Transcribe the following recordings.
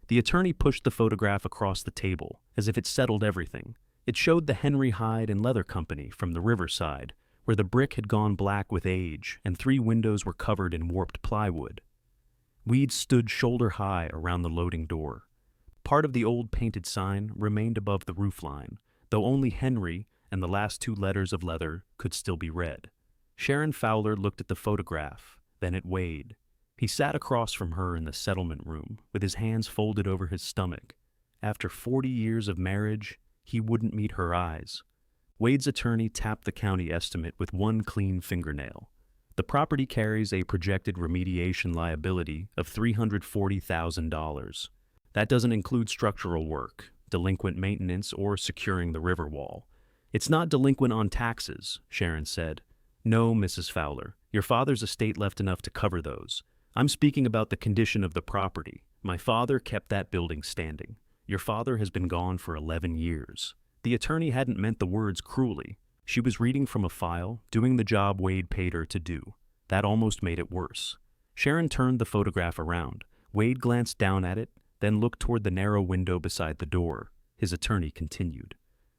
The attorney pushed the photograph across the table, as if it settled everything. It showed the Henry Hide and Leather Company from the riverside, where the brick had gone black with age and 3 windows were covered in warped plywood. Weeds stood shoulder-high around the loading door. Part of the old painted sign remained above the roofline, though only Henry and the last 2 letters of leather could still be read. Sharon Fowler looked at the photograph, then at Wade. He sat across from her in the settlement room, with his hands folded over his stomach. After 40 years of marriage, he wouldn't meet her eyes. Wade's attorney tapped the county estimate with 1 clean fingernail. The property carries a projected remediation liability of $340,000. That doesn't include structural work, delinquent maintenance, or securing the river wall. It's not delinquent on taxes, Sharon said. No, Mrs. Fowler, your father's estate left enough to cover those. I'm speaking about the condition of the property. My father kept that building standing. Your father has been gone for 11 years. The attorney hadn't meant the words cruelly. She was reading from a file, doing the job Wade paid her to do. That almost made it worse. Sharon turned the photograph around. Wade glanced down at it, then looked toward the narrow window beside the door. His attorney continued.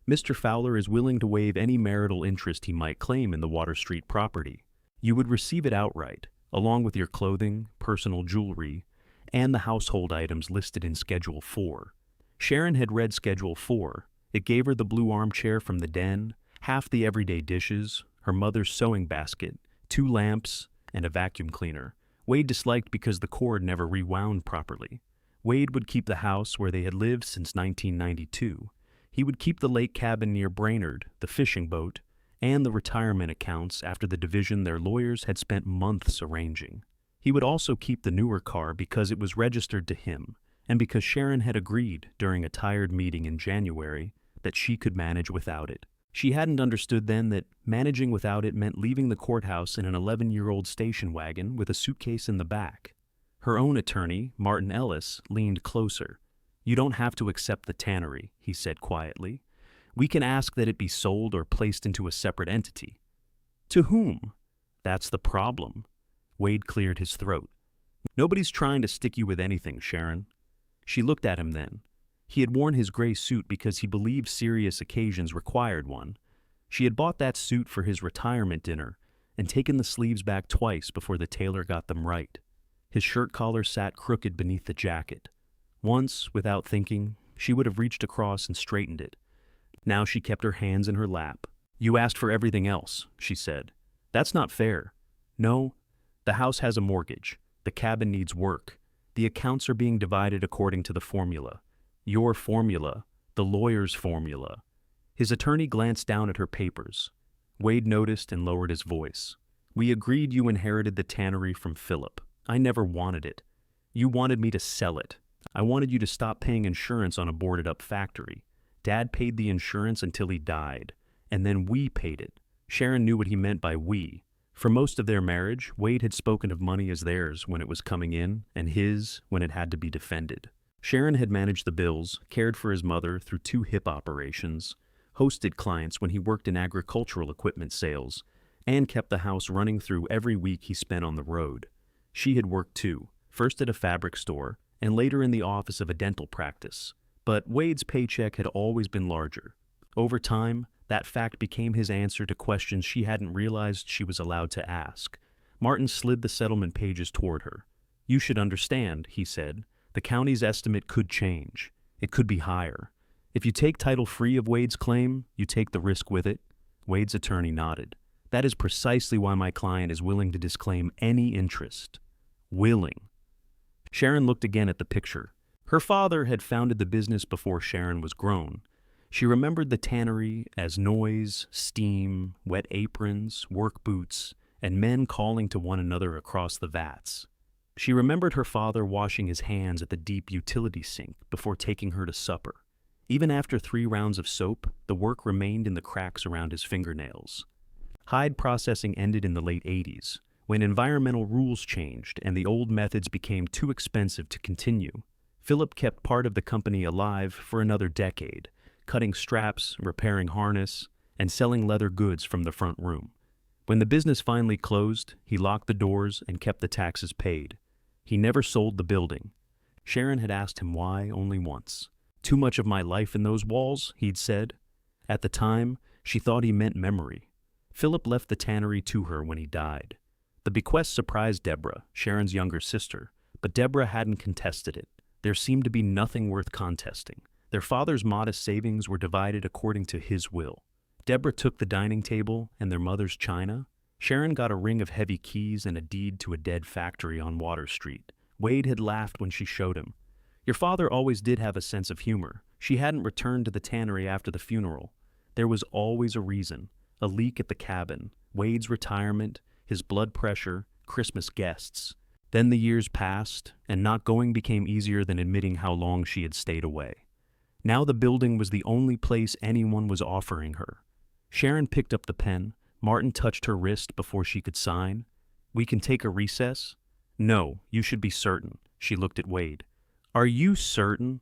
Mr. Fowler is willing to waive any marital interest he might claim in the Water Street property. You would receive it outright, along with your clothing, personal jewelry, and the household items listed in Schedule 4. Sharon had read Schedule 4. It gave her the blue armchair from the den, half the everyday dishes, her mother's sewing basket, 2 lamps, and a vacuum cleaner. Wade disliked because the cord never rewound properly. Wade would keep the house where they had lived since 1992. He would keep the lake cabin near Brainerd, the fishing boat, and the retirement accounts after the division their lawyers had spent months arranging. He would also keep the newer car because it was registered to him, and because Sharon had agreed during a tired meeting in January that she could manage without it. She hadn't understood then that managing without it meant leaving the courthouse in an 11-year-old station wagon with a suitcase in the back. Her own attorney, Martin Ellis, leaned closer. You don't have to accept the Tannery, he said quietly. We can ask that it be sold or placed into a separate entity. To whom? That's the problem. Wade cleared his throat. Nobody's trying to stick you with anything, Sharon. She looked at him then. He had worn his gray suit because he believed serious occasions required one. She had bought that suit for his retirement dinner and taken the sleeves back twice before the tailor got them right. His shirt collar sat crooked beneath the jacket. Once, without thinking, she would have reached across and straightened it. Now she kept her hands in her lap. You asked for everything else, she said. That's not fair. No, the house has a mortgage. The cabin needs work. The accounts are being divided according to the formula. Your formula, the lawyer's formula. His attorney glanced down at her papers. Wade noticed and lowered his voice. We agreed you inherited the Tannery from Philip. I never wanted it. You wanted me to sell it. I wanted you to stop paying insurance on a boarded-up factory. Dad paid the insurance until he died, and then we paid it. Sharon knew what he meant by we. For most of their marriage, Wade had spoken of money as theirs when it was coming in, and his when it had to be defended. Sharon had managed the bills, cared for his mother through 2 hip operations, hosted clients when he worked in agricultural equipment sales, and kept the house running through every week he spent on the road. She had worked too, first at a fabric store, and later in the office of a dental practice. But Wade's paycheck had always been larger. Over time, that fact became his answer to questions she hadn't realized she was allowed to ask. Martin slid the settlement pages toward her. You should understand, he said, the county's estimate could change. It could be higher. If you take title free of Wade's claim, you take the risk with it. Wade's attorney nodded. That is precisely why my client is willing to disclaim any interest. Willing. Sharon looked again at the picture. Her father had founded the business before Sharon was grown. She remembered the Tannery as noise, steam, wet aprons, work boots, and men calling to one another across the vats. She remembered her father washing his hands at the deep utility sink before taking her to supper. Even after 3 rounds of soap, the work remained in the cracks around his fingernails. Hide processing ended in the late 80s, when environmental rules changed and the old methods became too expensive to continue. Philip kept part of the company alive for another decade, cutting straps, repairing harness, and selling leather goods from the front room. When the business finally closed, he locked the doors and kept the taxes paid. He never sold the building. Sharon had asked him why only once. Too much of my life in those walls, he'd said. At the time, she thought he meant memory. Philip left the tannery to her when he died. The bequest surprised Deborah, Sharon's younger sister, but Deborah hadn't contested it. There seemed to be nothing worth contesting. Their father's modest savings were divided according to his will. Deborah took the dining table and their mother's china. Sharon got a ring of heavy keys and a deed to a dead factory on Water Street. Wade had laughed when she showed him. Your father always did have a sense of humor. She hadn't returned to the tannery after the funeral. There was always a reason. A leak at the cabin, Wade's retirement, his blood pressure, Christmas guests. Then the years passed, and not going became easier than admitting how long she had stayed away. Now the building was the only place anyone was offering her. Sharon picked up the pen. Martin touched her wrist before she could sign. We can take a recess? No, you should be certain. She looked at Wade. Are you certain?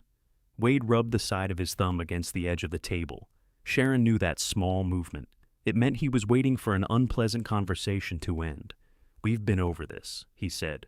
Wade rubbed the side of his thumb against the edge of the table. Sharon knew that small movement. It meant he was waiting for an unpleasant conversation to end. We've been over this, he said.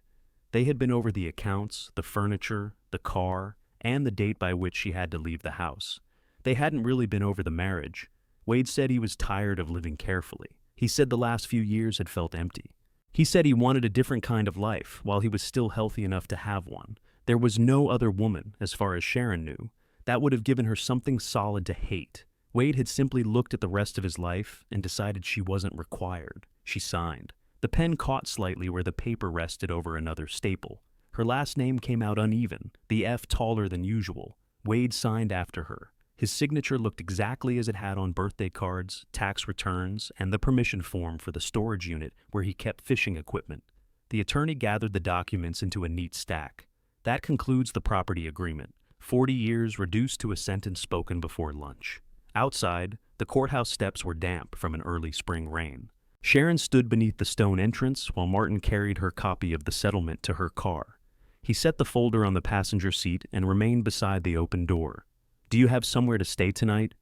They had been over the accounts, the furniture, the car, and the date by which she had to leave the house. They hadn't really been over the marriage. Wade said he was tired of living carefully. He said the last few years had felt empty. He said he wanted a different kind of life while he was still healthy enough to have one. There was no other woman, as far as Sharon knew, that would have given her something solid to hate. Wade had simply looked at the rest of his life and decided she wasn't required. She signed. The pen caught slightly where the paper rested over another staple. Her last name came out uneven, the F taller than usual. Wade signed after her. His signature looked exactly as it had on birthday cards, tax returns, and the permission form for the storage unit where he kept fishing equipment. The attorney gathered the documents into a neat stack. That concludes the property agreement. 40 years reduced to a sentence spoken before lunch. Outside, the courthouse steps were damp from an early spring rain. Sharon stood beneath the stone entrance while Martin carried her copy of the settlement to her car. He set the folder on the passenger seat and remained beside the open door. Do you have somewhere to stay tonight?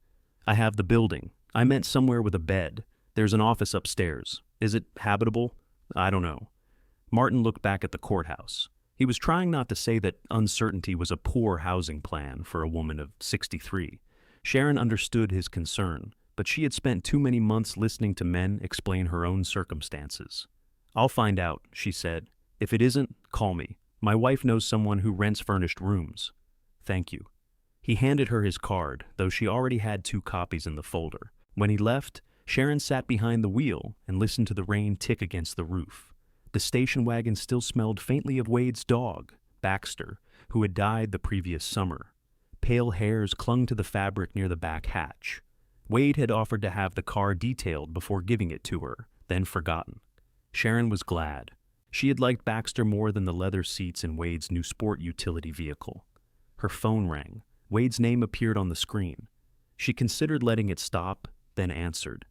I have the building. I meant somewhere with a bed. There's an office upstairs. Is it habitable? I don't know. Martin looked back at the courthouse. He was trying not to say that uncertainty was a poor housing plan for a woman of 63. Sharon understood his concern, but she had spent too many months listening to men explain her own circumstances. I'll find out, she said. If it isn't, call me. My wife knows someone who rents furnished rooms. Thank you. He handed her his card, though she already had 2 copies in the folder. When he left, Sharon sat behind the wheel and listened to the rain tick against the roof. The station wagon still smelled faintly of Wade's dog, Baxter, who had died the previous summer. Pale hairs clung to the fabric near the back hatch. Wade had offered to have the car detailed before giving it to her, then forgotten. Sharon was glad. She had liked Baxter more than the leather seats in Wade's new sport utility vehicle. Her phone rang. Wade's name appeared on the screen. She considered letting it stop, then answered.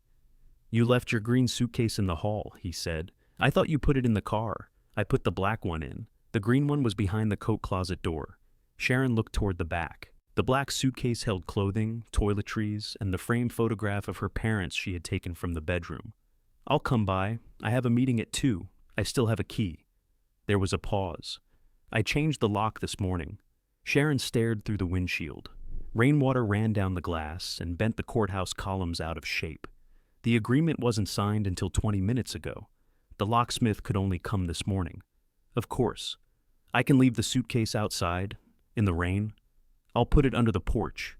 You left your green suitcase in the hall, he said. I thought you put it in the car. I put the black one in. The green one was behind the coat closet door. Sharon looked toward the back. The black suitcase held clothing, toiletries, and the framed photograph of her parents she had taken from the bedroom. I'll come by. I have a meeting at 2. I still have a key. There was a pause. I changed the lock this morning. Sharon stared through the windshield. Rainwater ran down the glass and bent the courthouse columns out of shape. The agreement wasn't signed until 20 minutes ago. The locksmith could only come this morning. Of course. I can leave the suitcase outside, in the rain. I'll put it under the porch.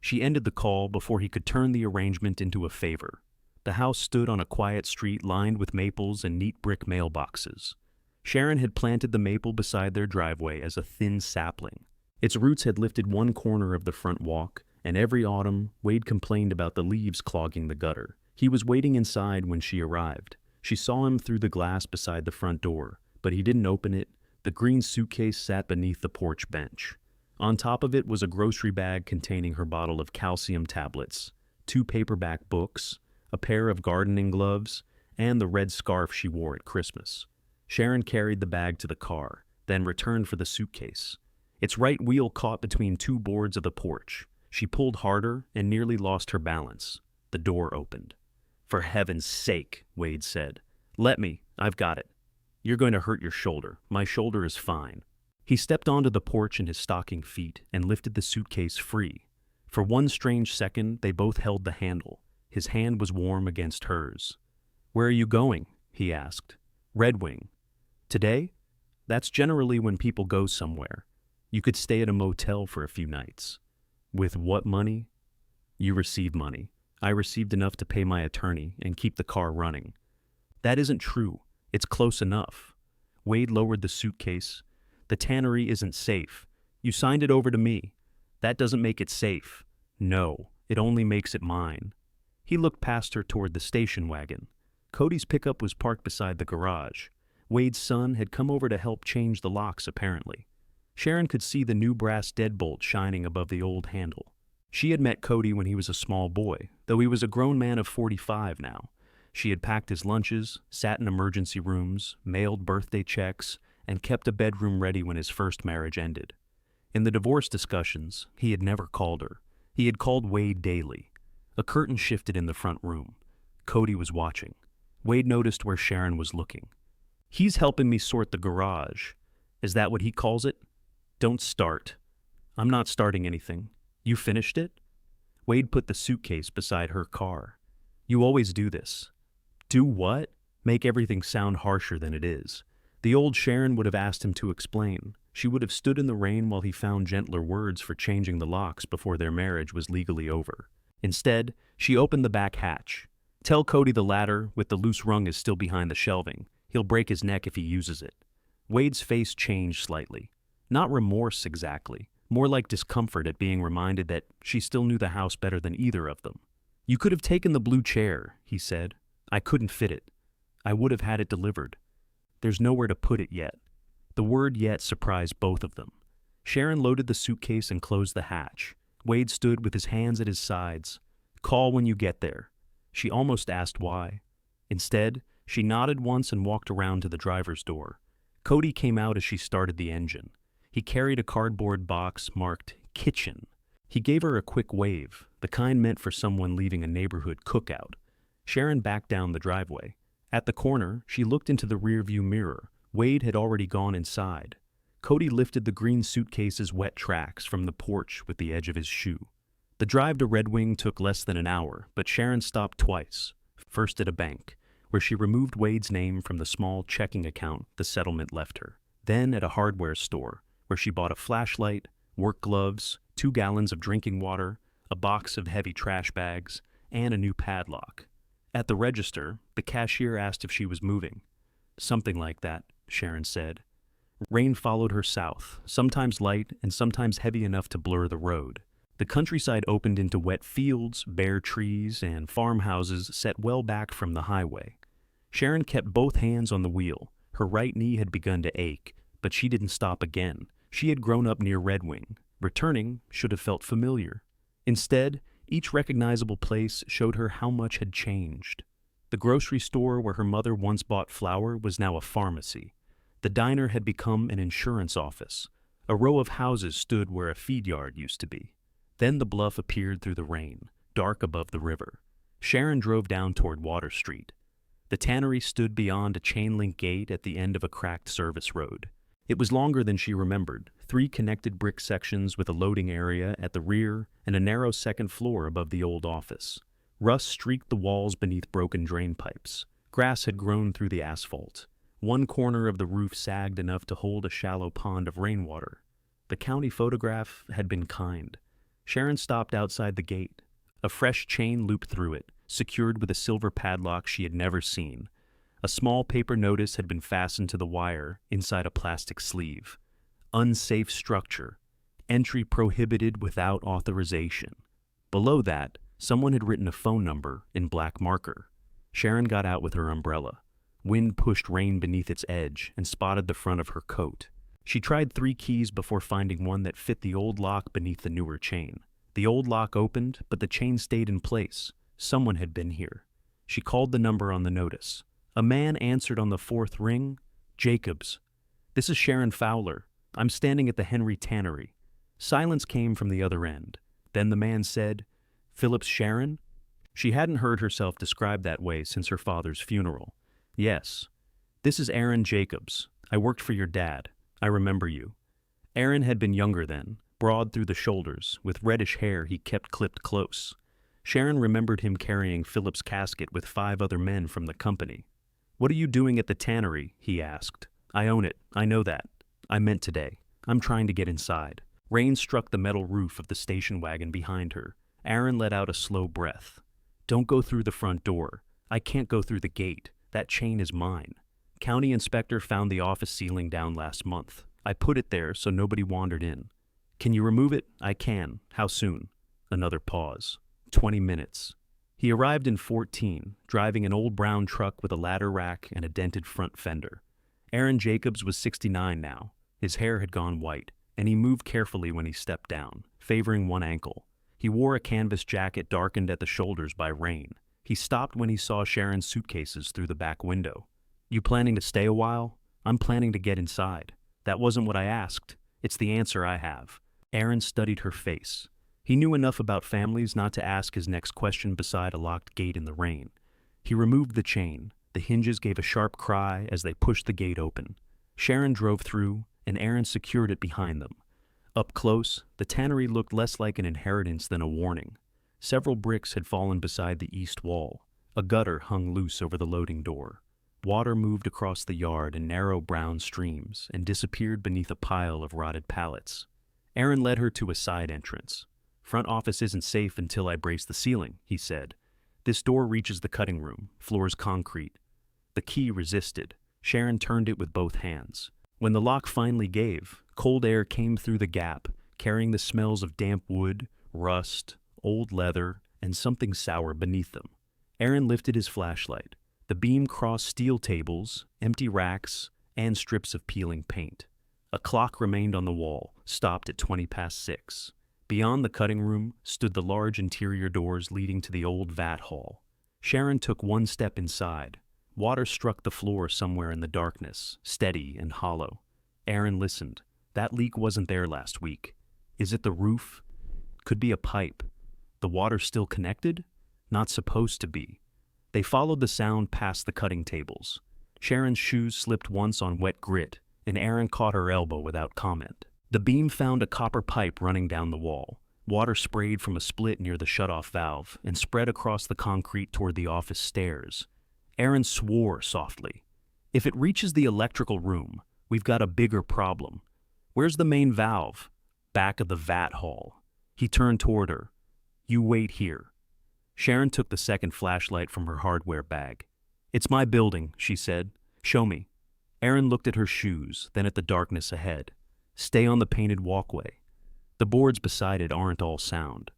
She ended the call before he could turn the arrangement into a favor. The house stood on a quiet street lined with maples and neat brick mailboxes. Sharon had planted the maple beside their driveway as a thin sapling. Its roots had lifted one corner of the front walk, and every autumn, Wade complained about the leaves clogging the gutter. He was waiting inside when she arrived. She saw him through the glass beside the front door, but he didn't open it. The green suitcase sat beneath the porch bench. On top of it was a grocery bag containing her bottle of calcium tablets, 2 paperback books, a pair of gardening gloves, and the red scarf she wore at Christmas. Sharon carried the bag to the car, then returned for the suitcase. Its right wheel caught between 2 boards of the porch. She pulled harder and nearly lost her balance. The door opened. For heaven's sake, Wade said. Let me. I've got it. You're going to hurt your shoulder. My shoulder is fine. He stepped onto the porch in his stocking feet and lifted the suitcase free. For one strange second, they both held the handle. His hand was warm against hers. "Where are you going?" he asked. "Red Wing." "Today?" "That's generally when people go somewhere. You could stay at a motel for a few nights." "With what money?" "You receive money. I received enough to pay my attorney and keep the car running." "That isn't true. It's close enough." Wade lowered the suitcase. "The Tannery isn't safe. You signed it over to me. That doesn't make it safe." "No, it only makes it mine." He looked past her toward the station wagon. Cody's pickup was parked beside the garage. Wade's son had come over to help change the locks, apparently. Sharon could see the new brass deadbolt shining above the old handle. She had met Cody when he was a small boy, though he was a grown man of 45 now. She had packed his lunches, sat in emergency rooms, mailed birthday checks, and kept a bedroom ready when his first marriage ended. In the divorce discussions, he had never called her. He had called Wade daily. A curtain shifted in the front room. Cody was watching. Wade noticed where Sharon was looking. "He's helping me sort the garage. Is that what he calls it?" "Don't start." "I'm not starting anything. You finished it?" Wade put the suitcase beside her car. "You always do this." "Do what?" "Make everything sound harsher than it is." The old Sharon would have asked him to explain. She would have stood in the rain while he found gentler words for changing the locks before their marriage was legally over. Instead, she opened the back hatch. "Tell Cody the ladder with the loose rung is still behind the shelving. He'll break his neck if he uses it." Wade's face changed slightly. Not remorse exactly, more like discomfort at being reminded that she still knew the house better than either of them. "You could have taken the blue chair," he said. "I couldn't fit it. I would have had it delivered." "There's nowhere to put it yet." The word "yet" surprised both of them. Sharon loaded the suitcase and closed the hatch. Wade stood with his hands at his sides. "Call when you get there." She almost asked why. Instead, she nodded once and walked around to the driver's door. Cody came out as she started the engine. He carried a cardboard box marked "Kitchen." He gave her a quick wave, the kind meant for someone leaving a neighborhood cookout. Sharon backed down the driveway. At the corner, she looked into the rearview mirror. Wade had already gone inside. Cody lifted the green suitcase's wet tracks from the porch with the edge of his shoe. The drive to Red Wing took less than an hour, but Sharon stopped twice. First at a bank, where she removed Wade's name from the small checking account the settlement left her. Then at a hardware store, where she bought a flashlight, work gloves, 2 gallons of drinking water, a box of heavy trash bags, and a new padlock. At the register, the cashier asked if she was moving. "Something like that," Sharon said. Rain followed her south, sometimes light and sometimes heavy enough to blur the road. The countryside opened into wet fields, bare trees, and farmhouses set well back from the highway. Sharon kept both hands on the wheel. Her right knee had begun to ache, but she didn't stop again. She had grown up near Red Wing. Returning should have felt familiar. Instead, each recognizable place showed her how much had changed. The grocery store where her mother once bought flour was now a pharmacy. The diner had become an insurance office. A row of houses stood where a feed yard used to be. Then the bluff appeared through the rain, dark above the river. Sharon drove down toward Water Street. The Tannery stood beyond a chain-link gate at the end of a cracked service road. It was longer than she remembered, 3 connected brick sections with a loading area at the rear and a narrow second floor above the old office. Rust streaked the walls beneath broken drain pipes. Grass had grown through the asphalt. One corner of the roof sagged enough to hold a shallow pond of rainwater. The county photograph had been kind. Sharon stopped outside the gate. A fresh chain looped through it, secured with a silver padlock she had never seen. A small paper notice had been fastened to the wire inside a plastic sleeve. "Unsafe structure. Entry prohibited without authorization." Below that, someone had written a phone number in black marker. Sharon got out with her umbrella. Wind pushed rain beneath its edge and spotted the front of her coat. She tried 3 keys before finding one that fit the old lock beneath the newer chain. The old lock opened, but the chain stayed in place. Someone had been here. She called the number on the notice. A man answered on the 4th ring. "Jacobs." "This is Sharon Fowler. I'm standing at the Henry Tannery." Silence came from the other end. Then the man said, "Phillips Sharon?" She hadn't heard herself described that way since her father's funeral. "Yes. This is Aaron Jacobs. I worked for your dad. I remember you." Aaron had been younger then, broad through the shoulders, with reddish hair he kept clipped close. Sharon remembered him carrying Philip's casket with 5 other men from the company. "What are you doing at the Tannery?" he asked. "I own it, I know that. I meant today. I'm trying to get inside." Rain struck the metal roof of the station wagon behind her. Aaron let out a slow breath. "Don't go through the front door. I can't go through the gate. That chain is mine. County inspector found the office ceiling down last month. I put it there so nobody wandered in. Can you remove it? I can. How soon?" Another pause. 20 minutes. He arrived in 14, driving an old brown truck with a ladder rack and a dented front fender. Aaron Jacobs was 69 now. His hair had gone white, and he moved carefully when he stepped down, favoring one ankle. He wore a canvas jacket darkened at the shoulders by rain. He stopped when he saw Sharon's suitcases through the back window. "You planning to stay a while?" "I'm planning to get inside." "That wasn't what I asked. It's the answer I have." Aaron studied her face. He knew enough about families not to ask his next question beside a locked gate in the rain. He removed the chain. The hinges gave a sharp cry as they pushed the gate open. Sharon drove through, and Aaron secured it behind them. Up close, the tannery looked less like an inheritance than a warning. Several bricks had fallen beside the east wall. A gutter hung loose over the loading door. Water moved across the yard in narrow brown streams and disappeared beneath a pile of rotted pallets. Aaron led her to a side entrance. "Front office isn't safe until I brace the ceiling," he said. "This door reaches the cutting room, floor's concrete." The key resisted. Sharon turned it with both hands. When the lock finally gave, cold air came through the gap, carrying the smells of damp wood, rust, old leather, and something sour beneath them. Aaron lifted his flashlight. The beam crossed steel tables, empty racks, and strips of peeling paint. A clock remained on the wall, stopped at 20 past 6. Beyond the cutting room stood the large interior doors leading to the old vat hall. Sharon took one step inside. Water struck the floor somewhere in the darkness, steady and hollow. Aaron listened. That leak wasn't there last week. Is it the roof? Could be a pipe. The water still connected? Not supposed to be. They followed the sound past the cutting tables. Sharon's shoes slipped once on wet grit, and Aaron caught her elbow without comment. The beam found a copper pipe running down the wall. Water sprayed from a split near the shutoff valve and spread across the concrete toward the office stairs. Aaron swore softly. "If it reaches the electrical room, we've got a bigger problem. Where's the main valve?" "Back of the vat hall." He turned toward her. "You wait here." Sharon took the second flashlight from her hardware bag. "It's my building," she said. "Show me." Aaron looked at her shoes, then at the darkness ahead. "Stay on the painted walkway." The boards beside it aren't all sound.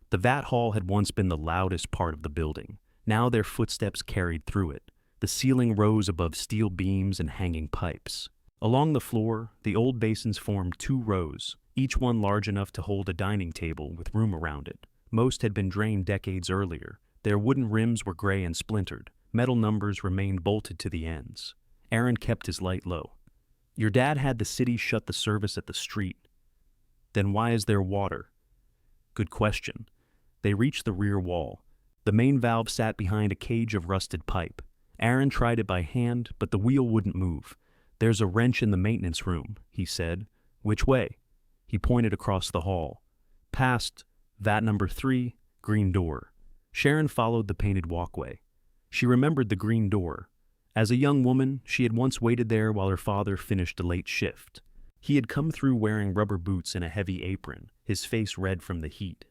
The vat hall had once been the loudest part of the building. Now their footsteps carried through it. The ceiling rose above steel beams and hanging pipes. Along the floor, the old basins formed 2 rows, each one large enough to hold a dining table with room around it. Most had been drained decades earlier. Their wooden rims were gray and splintered. Metal numbers remained bolted to the ends. Aaron kept his light low. "Your dad had the city shut the service at the street. Then why is there water?" "Good question." They reached the rear wall. The main valve sat behind a cage of rusted pipe. Aaron tried it by hand, but the wheel wouldn't move. "There's a wrench in the maintenance room," he said. "Which way?" He pointed across the hall. "Past vat number 3, green door." Sharon followed the painted walkway. She remembered the green door. As a young woman, she had once waited there while her father finished a late shift. He had come through wearing rubber boots and a heavy apron, his face red from the heat.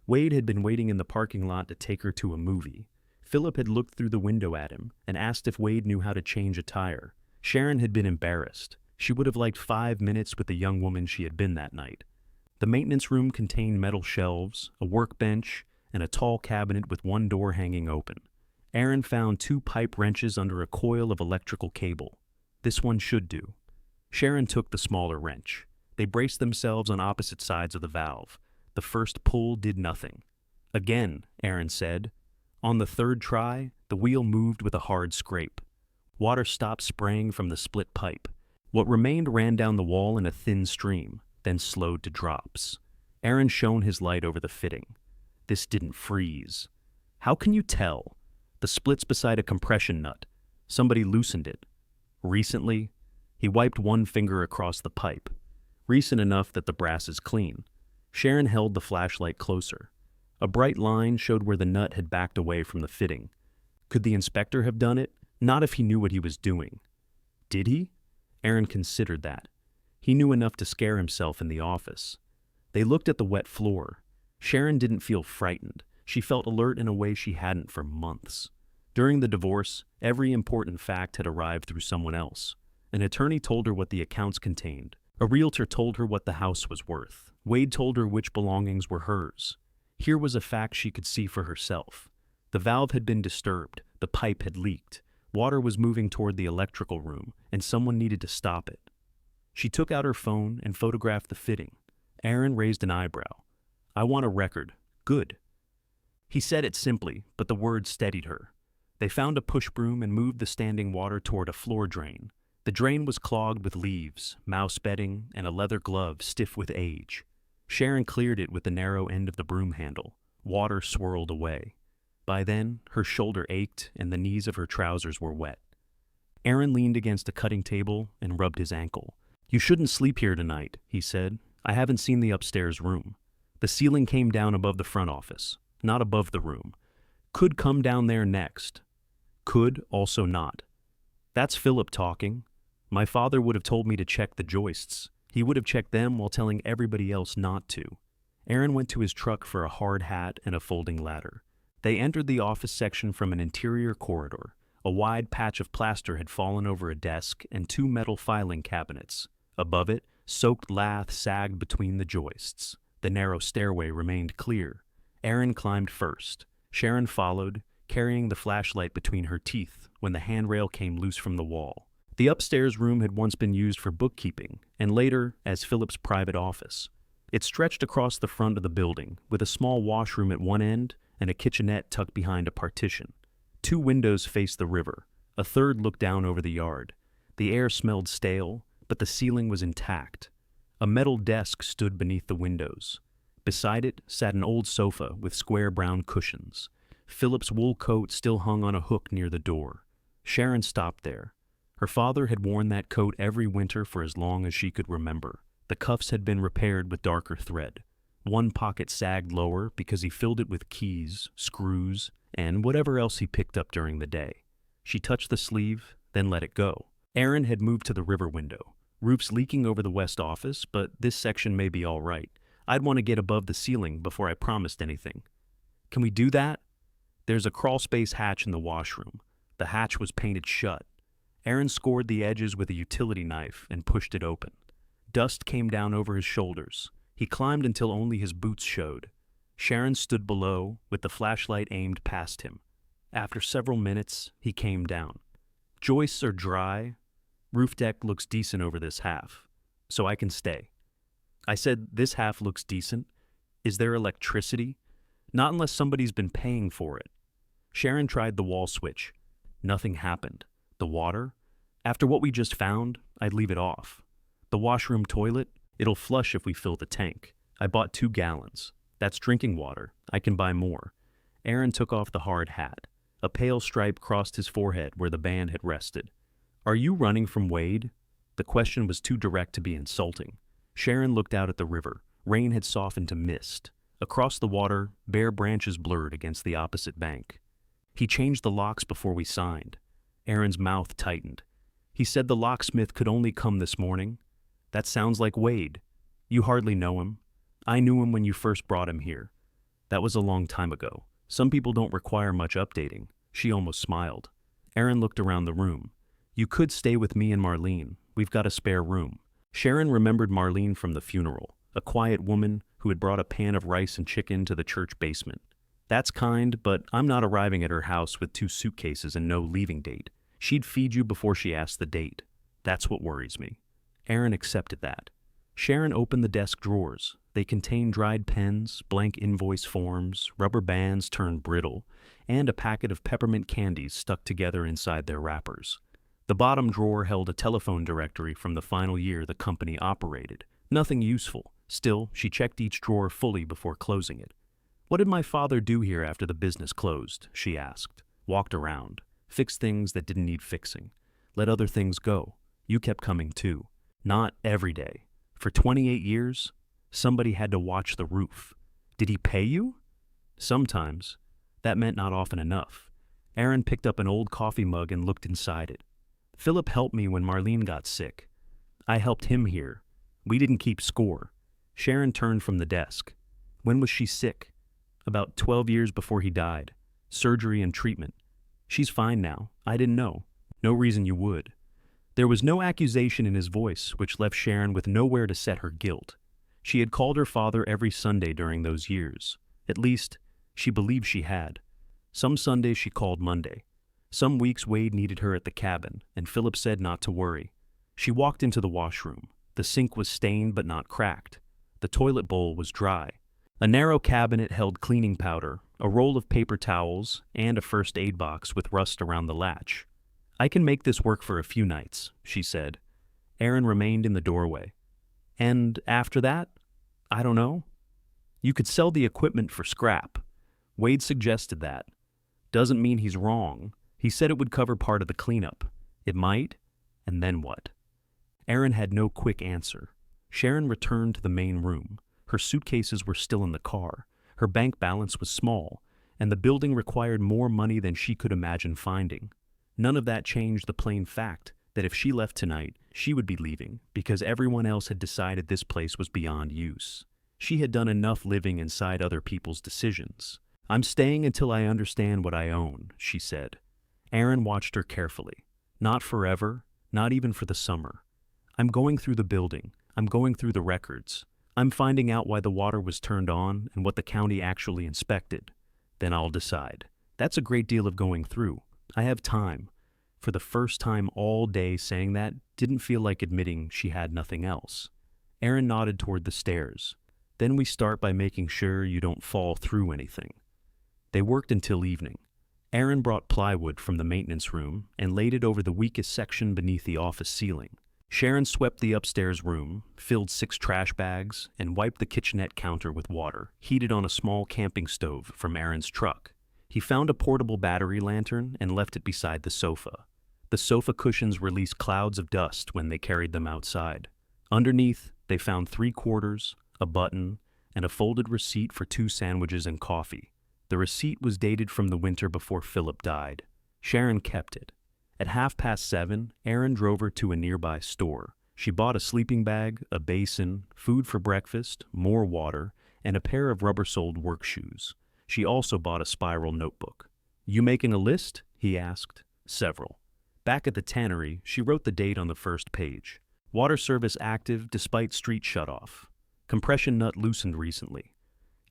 Wade had been waiting in the parking lot to take her to a movie. Philip had looked through the window at him and asked if Wade knew how to change a tire. Sharon had been embarrassed. She would have liked 5 minutes with the young woman she had been that night. The maintenance room contained metal shelves, a workbench, and a tall cabinet with one door hanging open. Aaron found 2 pipe wrenches under a coil of electrical cable. This one should do. Sharon took the smaller wrench. They braced themselves on opposite sides of the valve. The first pull did nothing. "Again," Aaron said. On the 3rd try, the wheel moved with a hard scrape. Water stopped spraying from the split pipe. What remained ran down the wall in a thin stream, then slowed to drops. Aaron shone his light over the fitting. This didn't freeze. "How can you tell?" "The split's beside a compression nut. Somebody loosened it." "Recently?" He wiped one finger across the pipe. recent enough that the brass is clean. Sharon held the flashlight closer. A bright line showed where the nut had backed away from the fitting. Could the inspector have done it? Not if he knew what he was doing. Did he? Aaron considered that. He knew enough to scare himself in the office. They looked at the wet floor. Sharon didn't feel frightened. She felt alert in a way she hadn't for months. During the divorce, every important fact had arrived through someone else. An attorney told her what the accounts contained. A realtor told her what the house was worth. Wade told her which belongings were hers. Here was a fact she could see for herself. The valve had been disturbed. The pipe had leaked. Water was moving toward the electrical room, and someone needed to stop it. She took out her phone and photographed the fitting. Aaron raised an eyebrow. "I want a record." "Good." He said it simply, but the words steadied her. They found a push broom and moved the standing water toward a floor drain. The drain was clogged with leaves, mouse bedding, and a leather glove stiff with age. Sharon cleared it with the narrow end of the broom handle. Water swirled away. By then, her shoulder ached and the knees of her trousers were wet. Aaron leaned against a cutting table and rubbed his ankle. "You shouldn't sleep here tonight," he said. "I haven't seen the upstairs room. The ceiling came down above the front office, not above the room. Could come down there next. Could also not. That's Philip talking. My father would have told me to check the joists. He would have checked them while telling everybody else not to." Aaron went to his truck for a hard hat and a folding ladder. They entered the office section from an interior corridor. A wide patch of plaster had fallen over a desk and two metal filing cabinets. Above it, soaked lath sagged between the joists. The narrow stairway remained clear. Aaron climbed first. Sharon followed, carrying the flashlight between her teeth when the handrail came loose from the wall. The upstairs room had once been used for bookkeeping, and later as Philip's private office. It stretched across the front of the building, with a small washroom at one end and a kitchenette tucked behind a partition. Two windows faced the river. A third looked down over the yard. The air smelled stale, but the ceiling was intact. A metal desk stood beneath the windows. Beside it sat an old sofa with square brown cushions. Philip's wool coat still hung on a hook near the door. Sharon stopped there. Her father had worn that coat every winter for as long as she could remember. The cuffs had been repaired with darker thread. One pocket sagged lower because he filled it with keys, screws, and whatever else he picked up during the day. She touched the sleeve, then let it go. Aaron had moved to the river window. Roof's leaking over the west office, but this section may be all right. I'd want to get above the ceiling before I promised anything. Can we do that? There's a crawlspace hatch in the washroom. The hatch was painted shut. Aaron scored the edges with a utility knife and pushed it open. Dust came down over his shoulders. He climbed until only his boots showed. Sharon stood below, with the flashlight aimed past him. After several minutes, he came down. "Joists are dry. Roof deck looks decent over this half, so I can stay." I said, "This half looks decent. Is there electricity?" "Not unless somebody's been paying for it." Sharon tried the wall switch. Nothing happened. The water? After what we just found, I'd leave it off. The washroom toilet? It'll flush if we fill the tank. I bought 2 gallons. That's drinking water. I can buy more. Aaron took off the hard hat. A pale stripe crossed his forehead where the band had rested. "Are you running from Wade?" The question was too direct to be insulting. Sharon looked out at the river. Rain had softened to mist. Across the water, bare branches blurred against the opposite bank. "He changed the locks before we signed." Aaron's mouth tightened. "He said the locksmith could only come this morning." "That sounds like Wade. You hardly know him. I knew him when you first brought him here. That was a long time ago. Some people don't require much updating." She almost smiled. Aaron looked around the room. "You could stay with me and Marlene. We've got a spare room." Sharon remembered Marlene from the funeral, a quiet woman who had brought a pan of rice and chicken to the church basement. "That's kind, but I'm not arriving at her house with 2 suitcases and no leaving date. She'd feed you before she asked the date. That's what worries me." Aaron accepted that. Sharon opened the desk drawers. They contained dried pens, blank invoice forms, rubber bands turned brittle, and a packet of peppermint candies stuck together inside their wrappers. The bottom drawer held a telephone directory from the final year the company operated. Nothing useful. Still, she checked each drawer fully before closing it. "What did my father do here after the business closed?" she asked. "Walked around. Fixed things that didn't need fixing. Let other things go. You kept coming too. Not every day. For 28 years, somebody had to watch the roof. Did he pay you? Sometimes. That meant not often enough. Aaron picked up an old coffee mug and looked inside it. Philip helped me when Marlene got sick. I helped him here. We didn't keep score. Sharon turned from the desk. When was she sick? About 12 years before he died. Surgery and treatment. She's fine now. I didn't know. No reason you would. There was no accusation in his voice, which left Sharon with nowhere to set her guilt. She had called her father every Sunday during those years. At least, she believed she had. Some Sundays she called Monday. Some weeks Wade needed her at the cabin, and Philip said not to worry. She walked into the washroom. The sink was stained but not cracked. The toilet bowl was dry. A narrow cabinet held cleaning powder, a roll of paper towels, and a first aid box with rust around the latch. I can make this work for a few nights, she said. Aaron remained in the doorway. And after that? I don't know. You could sell the equipment for scrap. Wade suggested that. Doesn't mean he's wrong. He said it would cover part of the cleanup. It might, and then what? Aaron had no quick answer. Sharon returned to the main room. Her suitcases were still in the car. Her bank balance was small, and the building required more money than she could imagine finding. None of that changed the plain fact that if she left tonight, she would be leaving because everyone else had decided this place was beyond use. She had done enough living inside other people's decisions. I'm staying until I understand what I own, she said. Aaron watched her carefully. Not forever, not even for the summer. I'm going through the building. I'm going through the records. I'm finding out why the water was turned on and what the county actually inspected. Then I'll decide. That's a great deal of going through. I have time. For the first time all day saying that didn't feel like admitting she had nothing else. Aaron nodded toward the stairs. Then we start by making sure you don't fall through anything. They worked until evening. Aaron brought plywood from the maintenance room and laid it over the weakest section beneath the office ceiling. Sharon swept the upstairs room, filled 6 trash bags, and wiped the kitchenette counter with water, heated on a small camping stove from Aaron's truck. He found a portable battery lantern and left it beside the sofa. The sofa cushions released clouds of dust when they carried them outside. Underneath, they found 3 quarters, a button, and a folded receipt for 2 sandwiches and coffee. The receipt was dated from the winter before Philip died. Sharon kept it. At 7:30, Aaron drove her to a nearby store. She bought a sleeping bag, a basin, food for breakfast, more water, and a pair of rubber-soled work shoes. She also bought a spiral notebook. You making a list? He asked. Several. Back at the Tannery, she wrote the date on the first page. Water service active despite street shutoff. Compression nut loosened recently.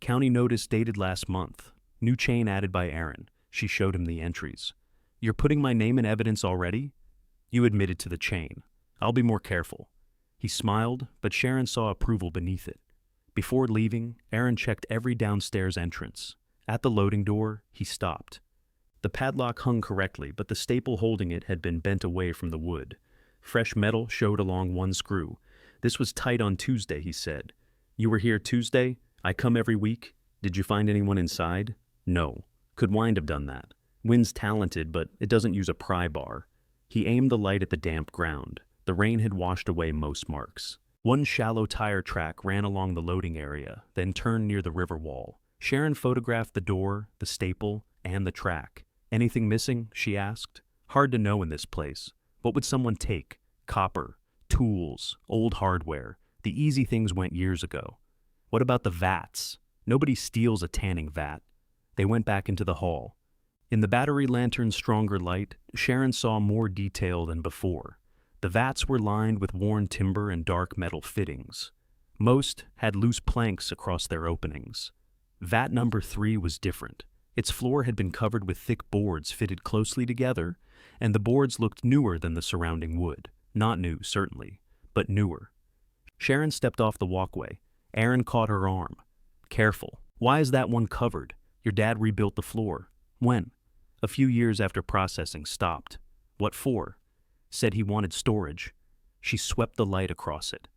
County notice dated last month. New chain added by Aaron. She showed him the entries. You're putting my name in evidence already? You admitted to the chain. I'll be more careful. He smiled, but Sharon saw approval beneath it. Before leaving, Aaron checked every downstairs entrance. At the loading door, he stopped. The padlock hung correctly, but the staple holding it had been bent away from the wood. Fresh metal showed along one screw. This was tight on Tuesday, he said. You were here Tuesday? I come every week. Did you find anyone inside? No. Could Wind have done that. Wynn's talented, but it doesn't use a pry bar. He aimed the light at the damp ground. The rain had washed away most marks. One shallow tire track ran along the loading area, then turned near the river wall. Sharon photographed the door, the staple, and the track. Anything missing? She asked. Hard to know in this place. What would someone take? Copper, tools, old hardware. The easy things went years ago. What about the vats? Nobody steals a tanning vat. They went back into the hall. In the battery lantern's stronger light, Sharon saw more detail than before. The vats were lined with worn timber and dark metal fittings. Most had loose planks across their openings. Vat number 3 was different. Its floor had been covered with thick boards fitted closely together, and the boards looked newer than the surrounding wood. Not new, certainly, but newer. Sharon stepped off the walkway. Aaron caught her arm. Careful. Why is that one covered? Your dad rebuilt the floor. When? A few years after processing stopped. What for? Said he wanted storage. She swept the light across it.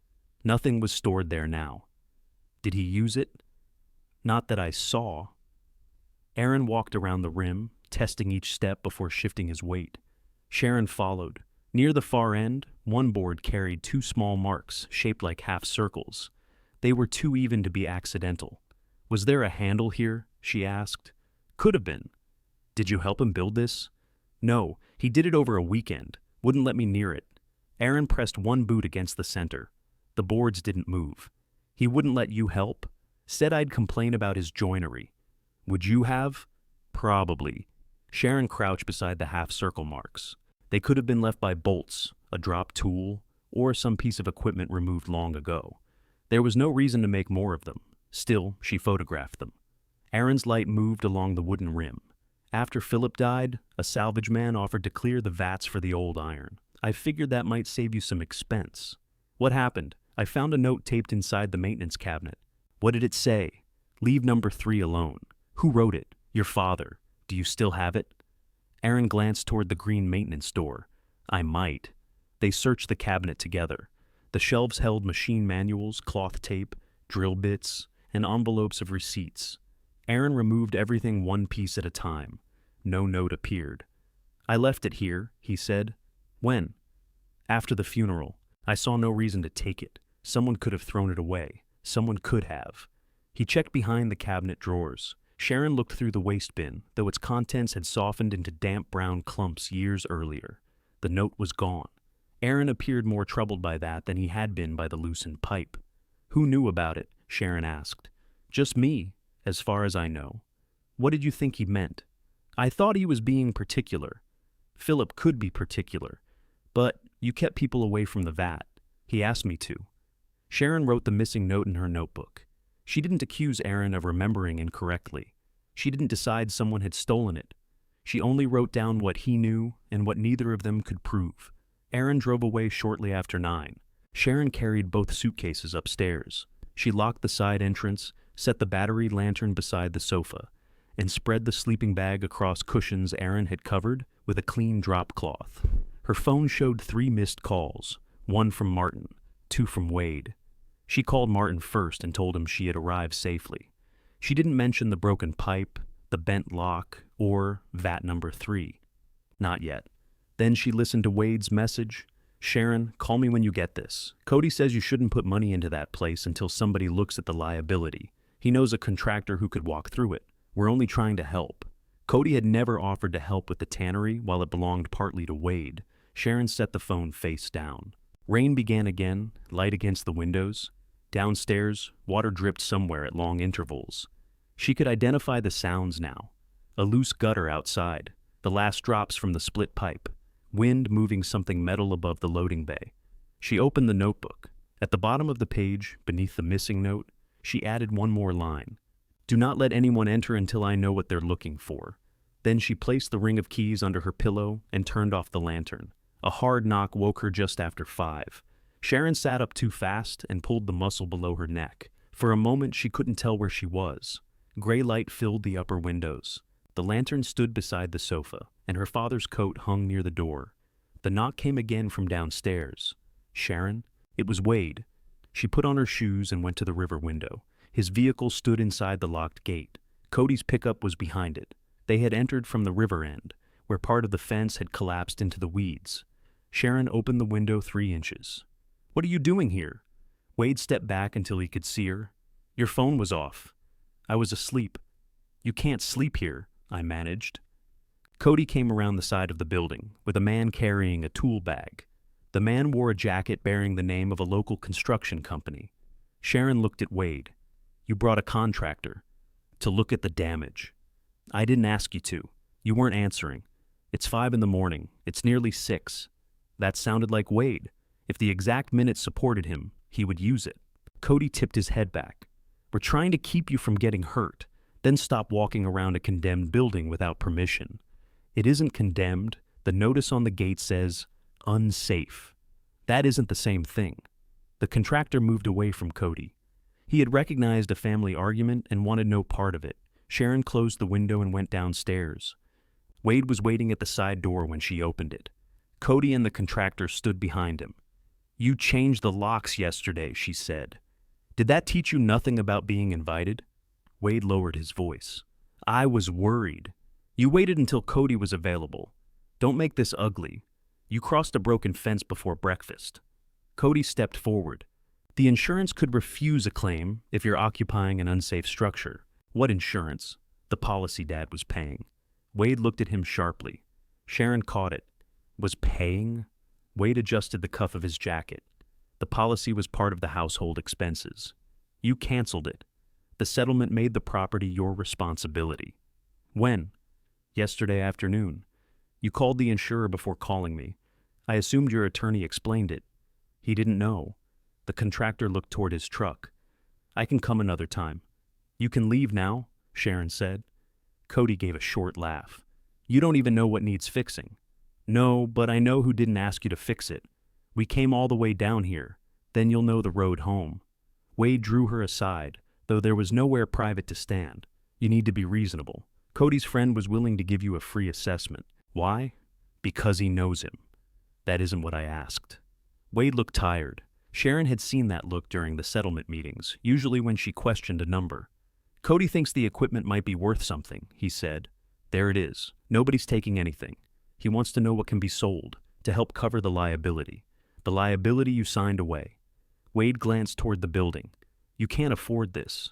Nothing was stored there now. Did he use it? Not that I saw. Aaron walked around the rim, testing each step before shifting his weight. Sharon followed. Near the far end, One board carried two small marks shaped like half circles. They were too even to be accidental. Was there a handle here? She asked. Could have been. Did you help him build this? No, he did it over a weekend. Wouldn't let me near it. Aaron pressed one boot against the center. The boards didn't move. He wouldn't let you help. Said I'd complain about his joinery. Would you have? Probably. Sharon crouched beside the half-circle marks. They could have been left by bolts, a dropped tool, or some piece of equipment removed long ago. There was no reason to make more of them. Still, she photographed them. Aaron's light moved along the wooden rim. After Philip died, a salvage man offered to clear the vats for the old iron. I figured that might save you some expense. What happened? I found a note taped inside the maintenance cabinet. What did it say? Leave number 3 alone. Who wrote it? Your father. Do you still have it? Aaron glanced toward the green maintenance door. I might. They searched the cabinet together. The shelves held machine manuals, cloth tape, drill bits, and envelopes of receipts. Aaron removed everything one piece at a time. No note appeared. I left it here, he said. When? After the funeral. I saw no reason to take it. Someone could have thrown it away. Someone could have. He checked behind the cabinet drawers. Sharon looked through the waste bin, though its contents had softened into damp brown clumps years earlier. The note was gone. Aaron appeared more troubled by that than he had been by the loosened pipe. Who knew about it? Sharon asked. Just me, as far as I know. What did you think he meant? I thought he was being particular. Philip could be particular. But you kept people away from the vat. He asked me to. Sharon wrote the missing note in her notebook. She didn't accuse Aaron of remembering incorrectly. She didn't decide someone had stolen it. She only wrote down what he knew and what neither of them could prove. Aaron drove away shortly after 9. Sharon carried both suitcases upstairs. She locked the side entrance, set the battery lantern beside the sofa, and spread the sleeping bag across cushions Aaron had covered with a clean drop cloth. Her phone showed 3 missed calls, 1 from Martin, 2 from Wade. She called Martin first and told him she had arrived safely. She didn't mention the broken pipe, the bent lock, or vat number 3. Not yet. Then she listened to Wade's message. Sharon, call me when you get this. Cody says you shouldn't put money into that place until somebody looks at the liability. He knows a contractor who could walk through it. We're only trying to help. Cody had never offered to help with the tannery while it belonged partly to Wade. Sharon set the phone face down. Rain began again, light against the windows. Downstairs, water dripped somewhere at long intervals. She could identify the sounds now. A loose gutter outside, the last drops from the split pipe, wind moving something metal above the loading bay. She opened the notebook. At the bottom of the page, beneath the missing note, she added one more line. Do not let anyone enter until I know what they're looking for. Then she placed the ring of keys under her pillow and turned off the lantern. A hard knock woke her just after 5. Sharon sat up too fast and pulled the muscle below her neck. For a moment she couldn't tell where she was. Gray light filled the upper windows. The lantern stood beside the sofa, and her father's coat hung near the door. The knock came again from downstairs. Sharon? It was Wade. She put on her shoes and went to the river window. His vehicle stood inside the locked gate. Cody's pickup was behind it. They had entered from the river end, where part of the fence had collapsed into the weeds. Sharon opened the window 3 inches. What are you doing here? Wade stepped back until he could see her. Your phone was off. I was asleep. You can't sleep here, I managed. Cody came around the side of the building, with a man carrying a tool bag. The man wore a jacket bearing the name of a local construction company. Sharon looked at Wade. You brought a contractor. To look at the damage. I didn't ask you to. You weren't answering. It's 5 in the morning. It's nearly 6. That sounded like Wade. If the exact minute supported him, he would use it. Cody tipped his head back. We're trying to keep you from getting hurt, then stop walking around a condemned building without permission. It isn't condemned. The notice on the gate says, unsafe. That isn't the same thing. The contractor moved away from Cody. He had recognized a family argument and wanted no part of it. Sharon closed the window and went downstairs. Wade was waiting at the side door when she opened it. Cody and the contractor stood behind him. You changed the locks yesterday, she said. Did that teach you nothing about being invited? Wade lowered his voice. I was worried. You waited until Cody was available. Don't make this ugly. You crossed a broken fence before breakfast. Cody stepped forward. The insurance could refuse a claim if you're occupying an unsafe structure. What insurance? The policy Dad was paying. Wade looked at him sharply. Sharon caught it. Was paying? Wade adjusted the cuff of his jacket. The policy was part of the household expenses. You canceled it. The settlement made the property your responsibility. When? Yesterday afternoon. You called the insurer before calling me. I assumed your attorney explained it. He didn't know. The contractor looked toward his truck. I can come another time. You can leave now, Sharon said. Cody gave a short laugh. You don't even know what needs fixing. No, but I know who didn't ask you to fix it. We came all the way down here. Then you'll know the road home. Wade drew her aside, though there was nowhere private to stand. You need to be reasonable. Cody's friend was willing to give you a free assessment. Why? Because he knows him. That isn't what I asked. Wade looked tired. Sharon had seen that look during the settlement meetings, usually when she questioned a number. Cody thinks the equipment might be worth something, he said. There it is. Nobody's taking anything. He wants to know what can be sold, to help cover the liability. The liability you signed away. Wade glanced toward the building. You can't afford this.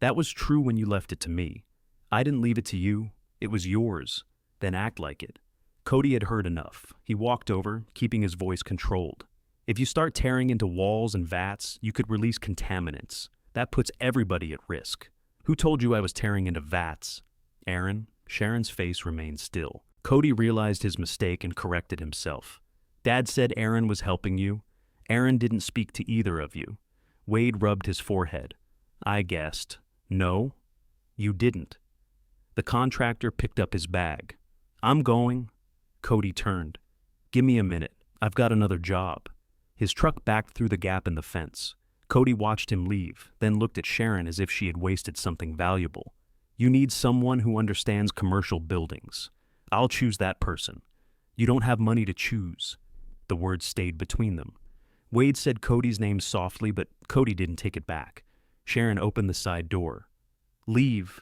That was true when you left it to me. I didn't leave it to you. It was yours. Then act like it. Cody had heard enough. He walked over, keeping his voice controlled. If you start tearing into walls and vats, you could release contaminants. That puts everybody at risk. Who told you I was tearing into vats? Aaron? Sharon's face remained still. Cody realized his mistake and corrected himself. Dad said Aaron was helping you. Aaron didn't speak to either of you. Wade rubbed his forehead. I guessed. No, you didn't. The contractor picked up his bag. I'm going. Cody turned. Give me a minute. I've got another job. His truck backed through the gap in the fence. Cody watched him leave, then looked at Sharon as if she had wasted something valuable. You need someone who understands commercial buildings. I'll choose that person. You don't have money to choose. The words stayed between them. Wade said Cody's name softly, but Cody didn't take it back. Sharon opened the side door. Leave.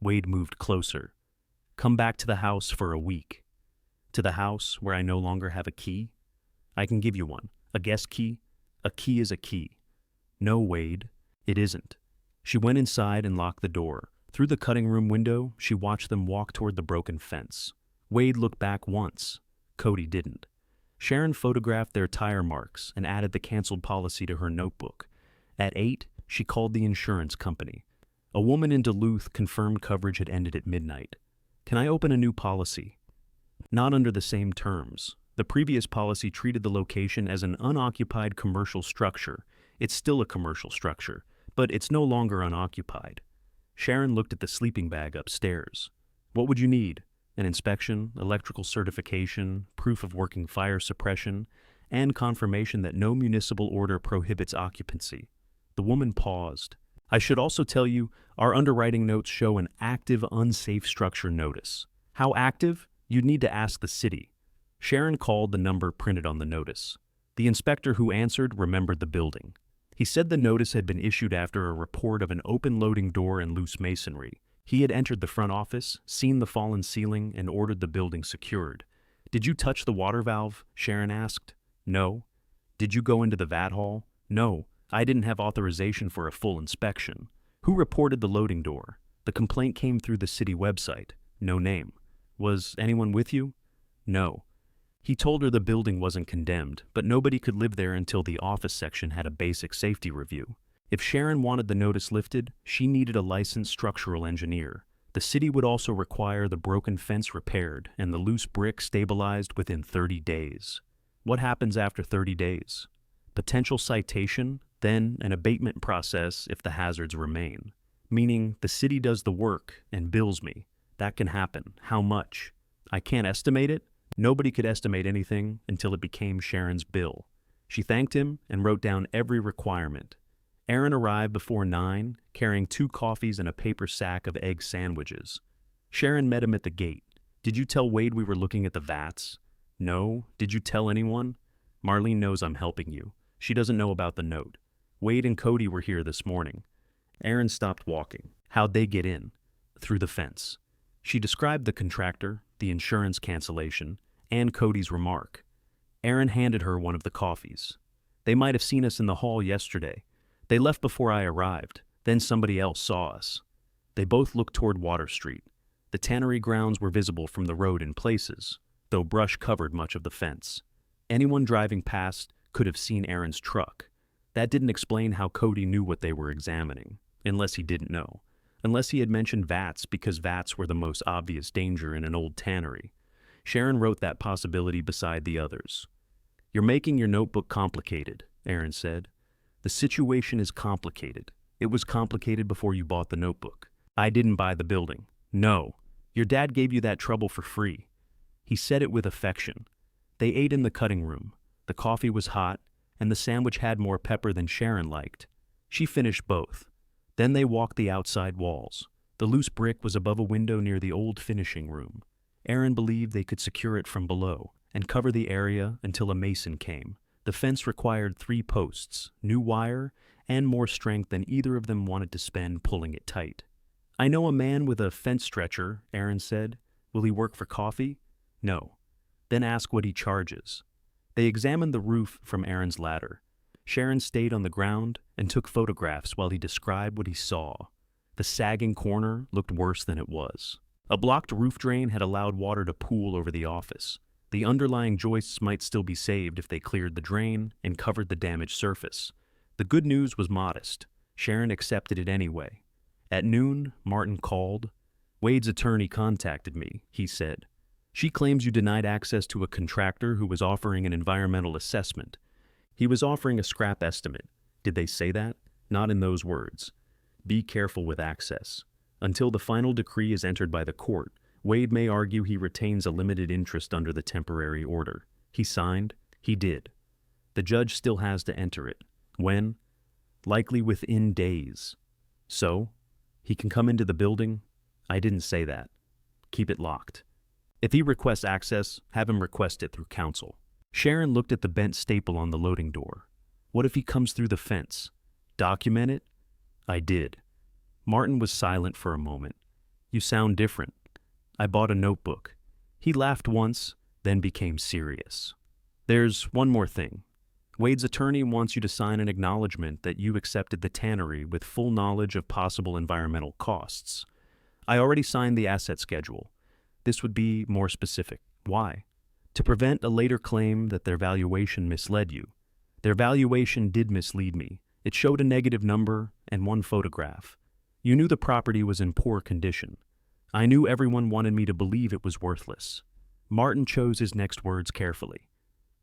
Wade moved closer. Come back to the house for a week. To the house where I no longer have a key? I can give you one. A guest key? A key is a key. No, Wade, it isn't. She went inside and locked the door. Through the cutting room window, she watched them walk toward the broken fence. Wade looked back once. Cody didn't. Sharon photographed their tire marks and added the canceled policy to her notebook. At 8, she called the insurance company. A woman in Duluth confirmed coverage had ended at midnight. Can I open a new policy? Not under the same terms. The previous policy treated the location as an unoccupied commercial structure. It's still a commercial structure, but it's no longer unoccupied. Sharon looked at the sleeping bag upstairs. What would you need? An inspection, electrical certification, proof of working fire suppression, and confirmation that no municipal order prohibits occupancy. The woman paused. I should also tell you, our underwriting notes show an active unsafe structure notice. How active? You'd need to ask the city. Sharon called the number printed on the notice. The inspector who answered remembered the building. He said the notice had been issued after a report of an open loading door and loose masonry. He had entered the front office, seen the fallen ceiling, and ordered the building secured. Did you touch the water valve? Sharon asked. No. Did you go into the vat hall? No. I didn't have authorization for a full inspection. Who reported the loading door? The complaint came through the city website. No name. Was anyone with you? No. He told her the building wasn't condemned, but nobody could live there until the office section had a basic safety review. If Sharon wanted the notice lifted, she needed a licensed structural engineer. The city would also require the broken fence repaired and the loose brick stabilized within 30 days. What happens after 30 days? Potential citation, then an abatement process if the hazards remain. Meaning the city does the work and bills me. That can happen. How much? I can't estimate it. Nobody could estimate anything until it became Sharon's bill. She thanked him and wrote down every requirement. Aaron arrived before 9, carrying 2 coffees and a paper sack of egg sandwiches. Sharon met him at the gate. Did you tell Wade we were looking at the vats? No. Did you tell anyone? Marlene knows I'm helping you. She doesn't know about the note. Wade and Cody were here this morning. Aaron stopped walking. How'd they get in? Through the fence. She described the contractor, the insurance cancellation, and Cody's remark. Aaron handed her one of the coffees. They might have seen us in the hall yesterday. They left before I arrived. Then somebody else saw us. They both looked toward Water Street. The tannery grounds were visible from the road in places, though brush covered much of the fence. Anyone driving past could have seen Aaron's truck. That didn't explain how Cody knew what they were examining, unless he didn't know. Unless he had mentioned vats because vats were the most obvious danger in an old tannery. Sharon wrote that possibility beside the others. "You're making your notebook complicated," Aaron said. "The situation is complicated. It was complicated before you bought the notebook. I didn't buy the building. No. Your dad gave you that trouble for free." He said it with affection. They ate in the cutting room. The coffee was hot, and the sandwich had more pepper than Sharon liked. She finished both. Then they walked the outside walls. The loose brick was above a window near the old finishing room. Aaron believed they could secure it from below and cover the area until a mason came. The fence required 3 posts, new wire, and more strength than either of them wanted to spend pulling it tight. "I know a man with a fence stretcher," Aaron said. "Will he work for coffee?" "No." "Then ask what he charges." They examined the roof from Aaron's ladder. Sharon stayed on the ground and took photographs while he described what he saw. The sagging corner looked worse than it was. A blocked roof drain had allowed water to pool over the office. The underlying joists might still be saved if they cleared the drain and covered the damaged surface. The good news was modest. Sharon accepted it anyway. At noon, Martin called. "Wade's attorney contacted me," he said. "She claims you denied access to a contractor who was offering an environmental assessment. He was offering a scrap estimate. Did they say that? Not in those words. Be careful with access. Until the final decree is entered by the court, Wade may argue he retains a limited interest under the temporary order. He signed? He did. The judge still has to enter it. When? Likely within days. So? He can come into the building? I didn't say that. Keep it locked. If he requests access, have him request it through counsel." Sharon looked at the bent staple on the loading door. "What if he comes through the fence? Document it?" "I did." Martin was silent for a moment. "You sound different." "I bought a notebook." He laughed once, then became serious. "There's one more thing. Wade's attorney wants you to sign an acknowledgement that you accepted the tannery with full knowledge of possible environmental costs. I already signed the asset schedule. This would be more specific. Why? To prevent a later claim that their valuation misled you. Their valuation did mislead me. It showed a negative number and one photograph. You knew the property was in poor condition. I knew everyone wanted me to believe it was worthless." Martin chose his next words carefully.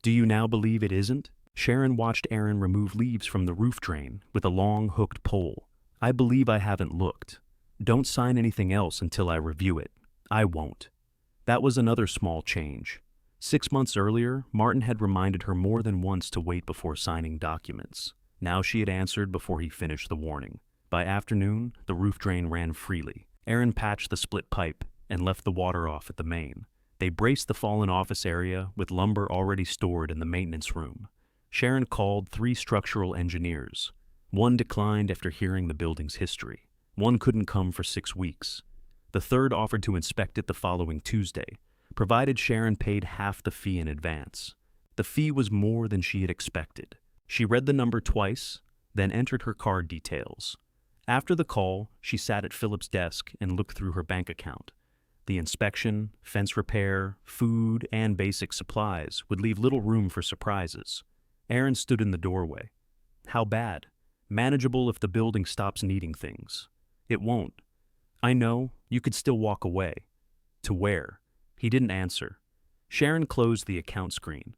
"Do you now believe it isn't?" Sharon watched Aaron remove leaves from the roof drain with a long hooked pole. "I believe I haven't looked. Don't sign anything else until I review it. I won't." That was another small change. 6 months earlier, Martin had reminded her more than once to wait before signing documents. Now she had answered before he finished the warning. By afternoon, the roof drain ran freely. Aaron patched the split pipe and left the water off at the main. They braced the fallen office area with lumber already stored in the maintenance room. Sharon called 3 structural engineers. One declined after hearing the building's history. One couldn't come for 6 weeks. The third offered to inspect it the following Tuesday, provided Sharon paid half the fee in advance. The fee was more than she had expected. She read the number twice, then entered her card details. After the call, she sat at Philip's desk and looked through her bank account. The inspection, fence repair, food, and basic supplies would leave little room for surprises. Aaron stood in the doorway. "How bad?" "Manageable if the building stops needing things." "It won't." "I know. You could still walk away." "To where?" He didn't answer. Sharon closed the account screen.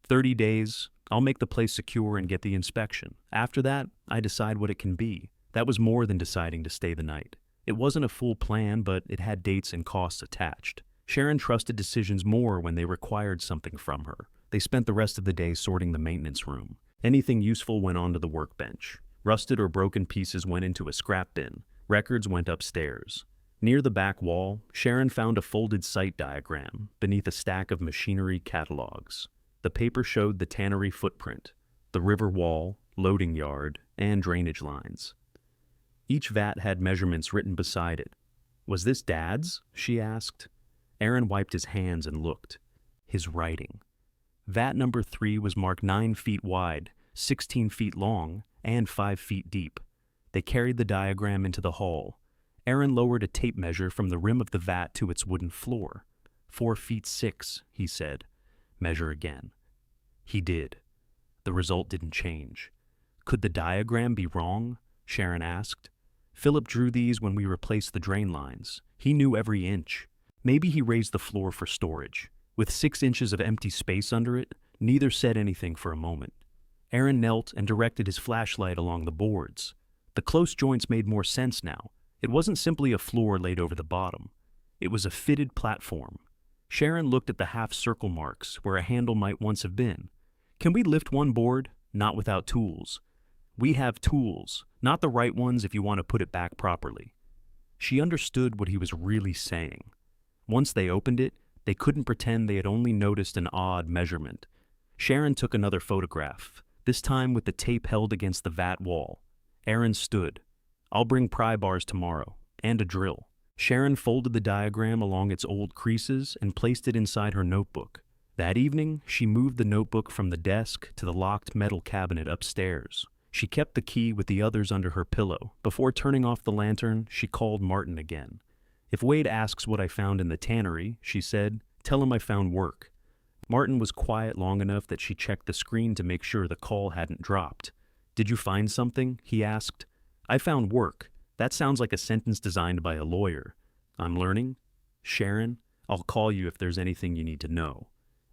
30 days. I'll make the place secure and get the inspection. After that, I decide what it can be." That was more than deciding to stay the night. It wasn't a full plan, but it had dates and costs attached. Sharon trusted decisions more when they required something from her. They spent the rest of the day sorting the maintenance room. Anything useful went onto the workbench. Rusted or broken pieces went into a scrap bin. Records went upstairs. Near the back wall, Sharon found a folded site diagram beneath a stack of machinery catalogs. The paper showed the tannery footprint, the river wall, loading yard, and drainage lines. Each vat had measurements written beside it. "Was this Dad's?" she asked. Aaron wiped his hands and looked. His writing. Vat number 3 was marked 9 feet wide, 16 feet long, and 5 feet deep. They carried the diagram into the hall. Aaron lowered a tape measure from the rim of the vat to its wooden floor. 4 feet 6, he said. Measure again. He did. The result didn't change. Could the diagram be wrong? Sharon asked. Philip drew these when we replaced the drain lines. He knew every inch. Maybe he raised the floor for storage. With 6 inches of empty space under it, neither said anything for a moment. Aaron knelt and directed his flashlight along the boards. The close joints made more sense now. It wasn't simply a floor laid over the bottom. It was a fitted platform. Sharon looked at the half-circle marks where a handle might once have been. Can we lift one board? Not without tools. We have tools, not the right ones if you want to put it back properly. She understood what he was really saying. Once they opened it, they couldn't pretend they had only noticed an odd measurement. Sharon took another photograph, this time with the tape held against the vat wall. Aaron stood. I'll bring pry bars tomorrow, and a drill. Sharon folded the diagram along its old creases and placed it inside her notebook. That evening, she moved the notebook from the desk to the locked metal cabinet upstairs. She kept the key with the others under her pillow. Before turning off the lantern, she called Martin again. If Wade asks what I found in the tannery, she said, tell him I found work. Martin was quiet long enough that she checked the screen to make sure the call hadn't dropped. Did you find something? He asked. I found work. That sounds like a sentence designed by a lawyer. I'm learning. Sharon, I'll call you if there's anything you need to know.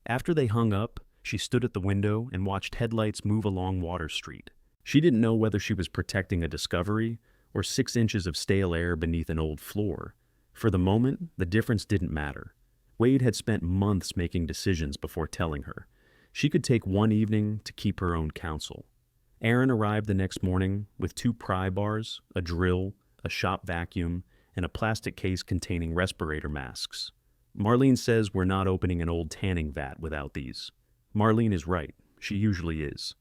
After they hung up, she stood at the window and watched headlights move along Water Street. She didn't know whether she was protecting a discovery or 6 inches of stale air beneath an old floor. For the moment, the difference didn't matter. Wade had spent months making decisions before telling her. She could take one evening to keep her own counsel. Aaron arrived the next morning with 2 pry bars, a drill, a shop vacuum, and a plastic case containing respirator masks. Marlene says we're not opening an old tanning vat without these. Marlene is right. She usually is.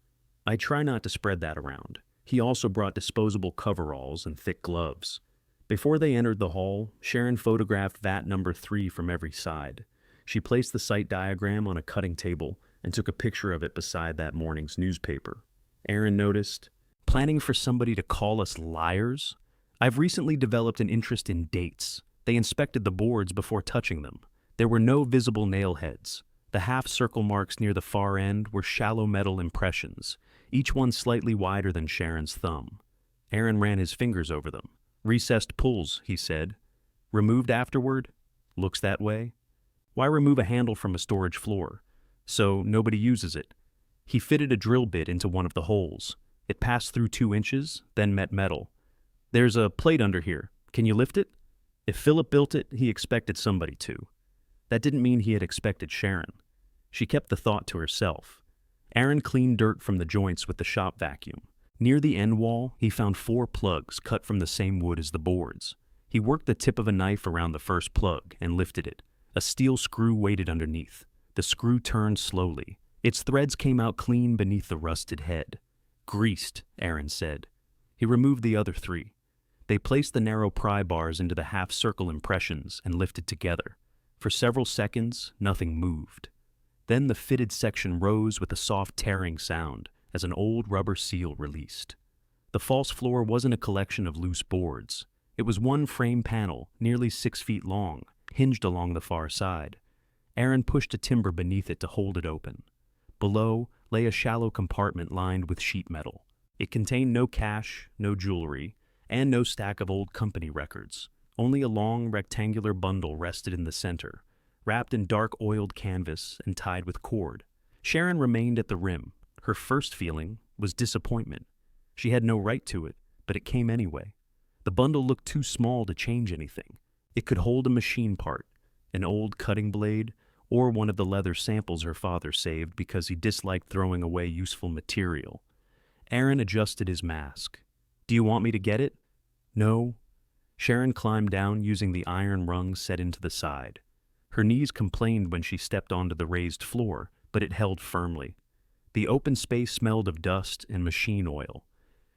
I try not to spread that around. He also brought disposable coveralls and thick gloves. Before they entered the hall, Sharon photographed vat number 3 from every side. She placed the site diagram on a cutting table and took a picture of it beside that morning's newspaper. Aaron noticed, planning for somebody to call us liars? I've recently developed an interest in dates. They inspected the boards before touching them. There were no visible nail heads. The half-circle marks near the far end were shallow metal impressions, each one slightly wider than Sharon's thumb. Aaron ran his fingers over them. Recessed pulls, he said. Removed afterward? Looks that way. Why remove a handle from a storage floor? So nobody uses it. He fitted a drill bit into one of the holes. It passed through 2 inches, then met metal. There's a plate under here. Can you lift it? If Philip built it, he expected somebody to. That didn't mean he had expected Sharon. She kept the thought to herself. Aaron cleaned dirt from the joints with the shop vacuum. Near the end wall, he found 4 plugs cut from the same wood as the boards. He worked the tip of a knife around the first plug and lifted it. A steel screw waited underneath. The screw turned slowly. Its threads came out clean beneath the rusted head. Greased, Aaron said. He removed the other 3. They placed the narrow pry bars into the half-circle impressions and lifted together. For several seconds, nothing moved. Then the fitted section rose with a soft tearing sound as an old rubber seal released. The false floor wasn't a collection of loose boards. It was one frame panel, nearly 6 feet long, hinged along the far side. Aaron pushed a timber beneath it to hold it open. Below lay a shallow compartment lined with sheet metal. It contained no cash, no jewelry, and no stack of old company records. Only a long rectangular bundle rested in the center, wrapped in dark oiled canvas and tied with cord. Sharon remained at the rim. Her first feeling was disappointment. She had no right to it, but it came anyway. The bundle looked too small to change anything. It could hold a machine part, an old cutting blade, or one of the leather samples her father saved because he disliked throwing away useful material. Aaron adjusted his mask. Do you want me to get it? No. Sharon climbed down using the iron rung set into the side. Her knees complained when she stepped onto the raised floor, but it held firmly. The open space smelled of dust and machine oil.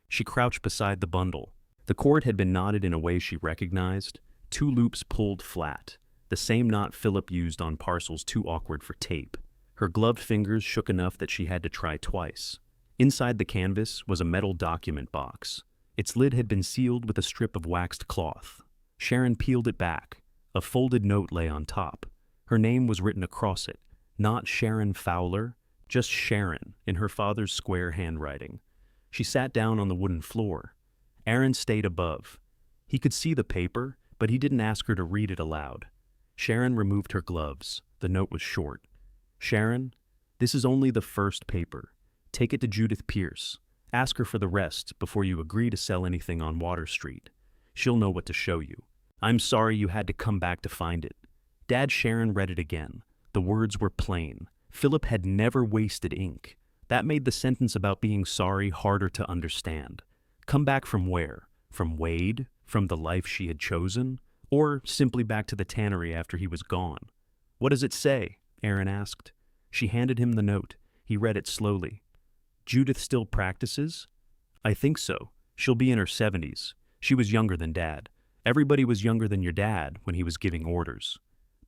She crouched beside the bundle. The cord had been knotted in a way she recognized. 2 loops pulled flat, the same knot Philip used on parcels too awkward for tape. Her gloved fingers shook enough that she had to try twice. Inside the canvas was a metal document box. Its lid had been sealed with a strip of waxed cloth. Sharon peeled it back. A folded note lay on top. Her name was written across it. Not Sharon Fowler, just Sharon, in her father's square handwriting. She sat down on the wooden floor. Aaron stayed above. He could see the paper, but he didn't ask her to read it aloud. Sharon removed her gloves. The note was short. Sharon, this is only the first paper. Take it to Judith Pierce. Ask her for the rest before you agree to sell anything on Water Street. She'll know what to show you. I'm sorry you had to come back to find it. Dad Sharon read it again. The words were plain. Philip had never wasted ink. That made the sentence about being sorry harder to understand. Come back from where? From Wade? From the life she had chosen? Or simply back to the tannery after he was gone? What does it say? Aaron asked. She handed him the note. He read it slowly. Judith still practices? I think so. She'll be in her 70s. She was younger than Dad. Everybody was younger than your dad when he was giving orders.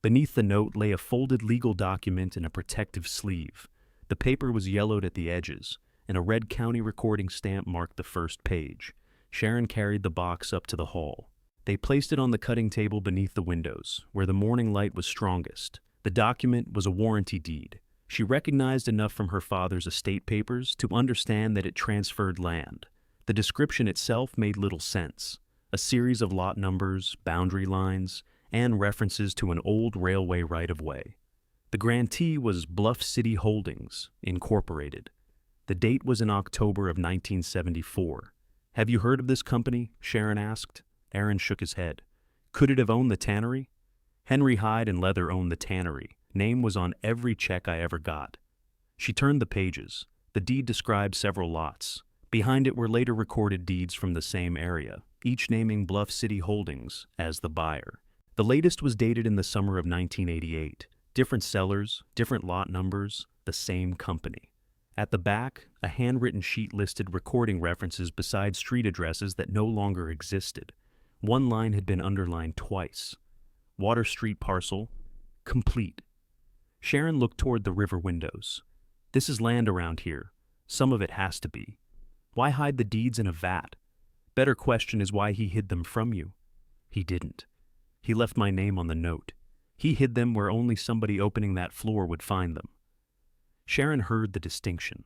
Beneath the note lay a folded legal document in a protective sleeve. The paper was yellowed at the edges, and a red county recording stamp marked the first page. Sharon carried the box up to the hall. They placed it on the cutting table beneath the windows, where the morning light was strongest. The document was a warranty deed. She recognized enough from her father's estate papers to understand that it transferred land. The description itself made little sense. A series of lot numbers, boundary lines, and references to an old railway right-of-way. The grantee was Bluff City Holdings, Incorporated. The date was in October of 1974. Have you heard of this company? Sharon asked. Aaron shook his head. Could it have owned the tannery? Henry Hyde and Leather owned the tannery. Name was on every check I ever got. She turned the pages. The deed described several lots. Behind it were later recorded deeds from the same area, each naming Bluff City Holdings as the buyer. The latest was dated in the summer of 1988. Different sellers, different lot numbers, the same company. At the back, a handwritten sheet listed recording references beside street addresses that no longer existed. One line had been underlined twice. Water Street parcel, complete. Sharon looked toward the river windows. This is land around here. Some of it has to be. Why hide the deeds in a vat? Better question is why he hid them from you. He didn't. He left my name on the note. He hid them where only somebody opening that floor would find them. Sharon heard the distinction.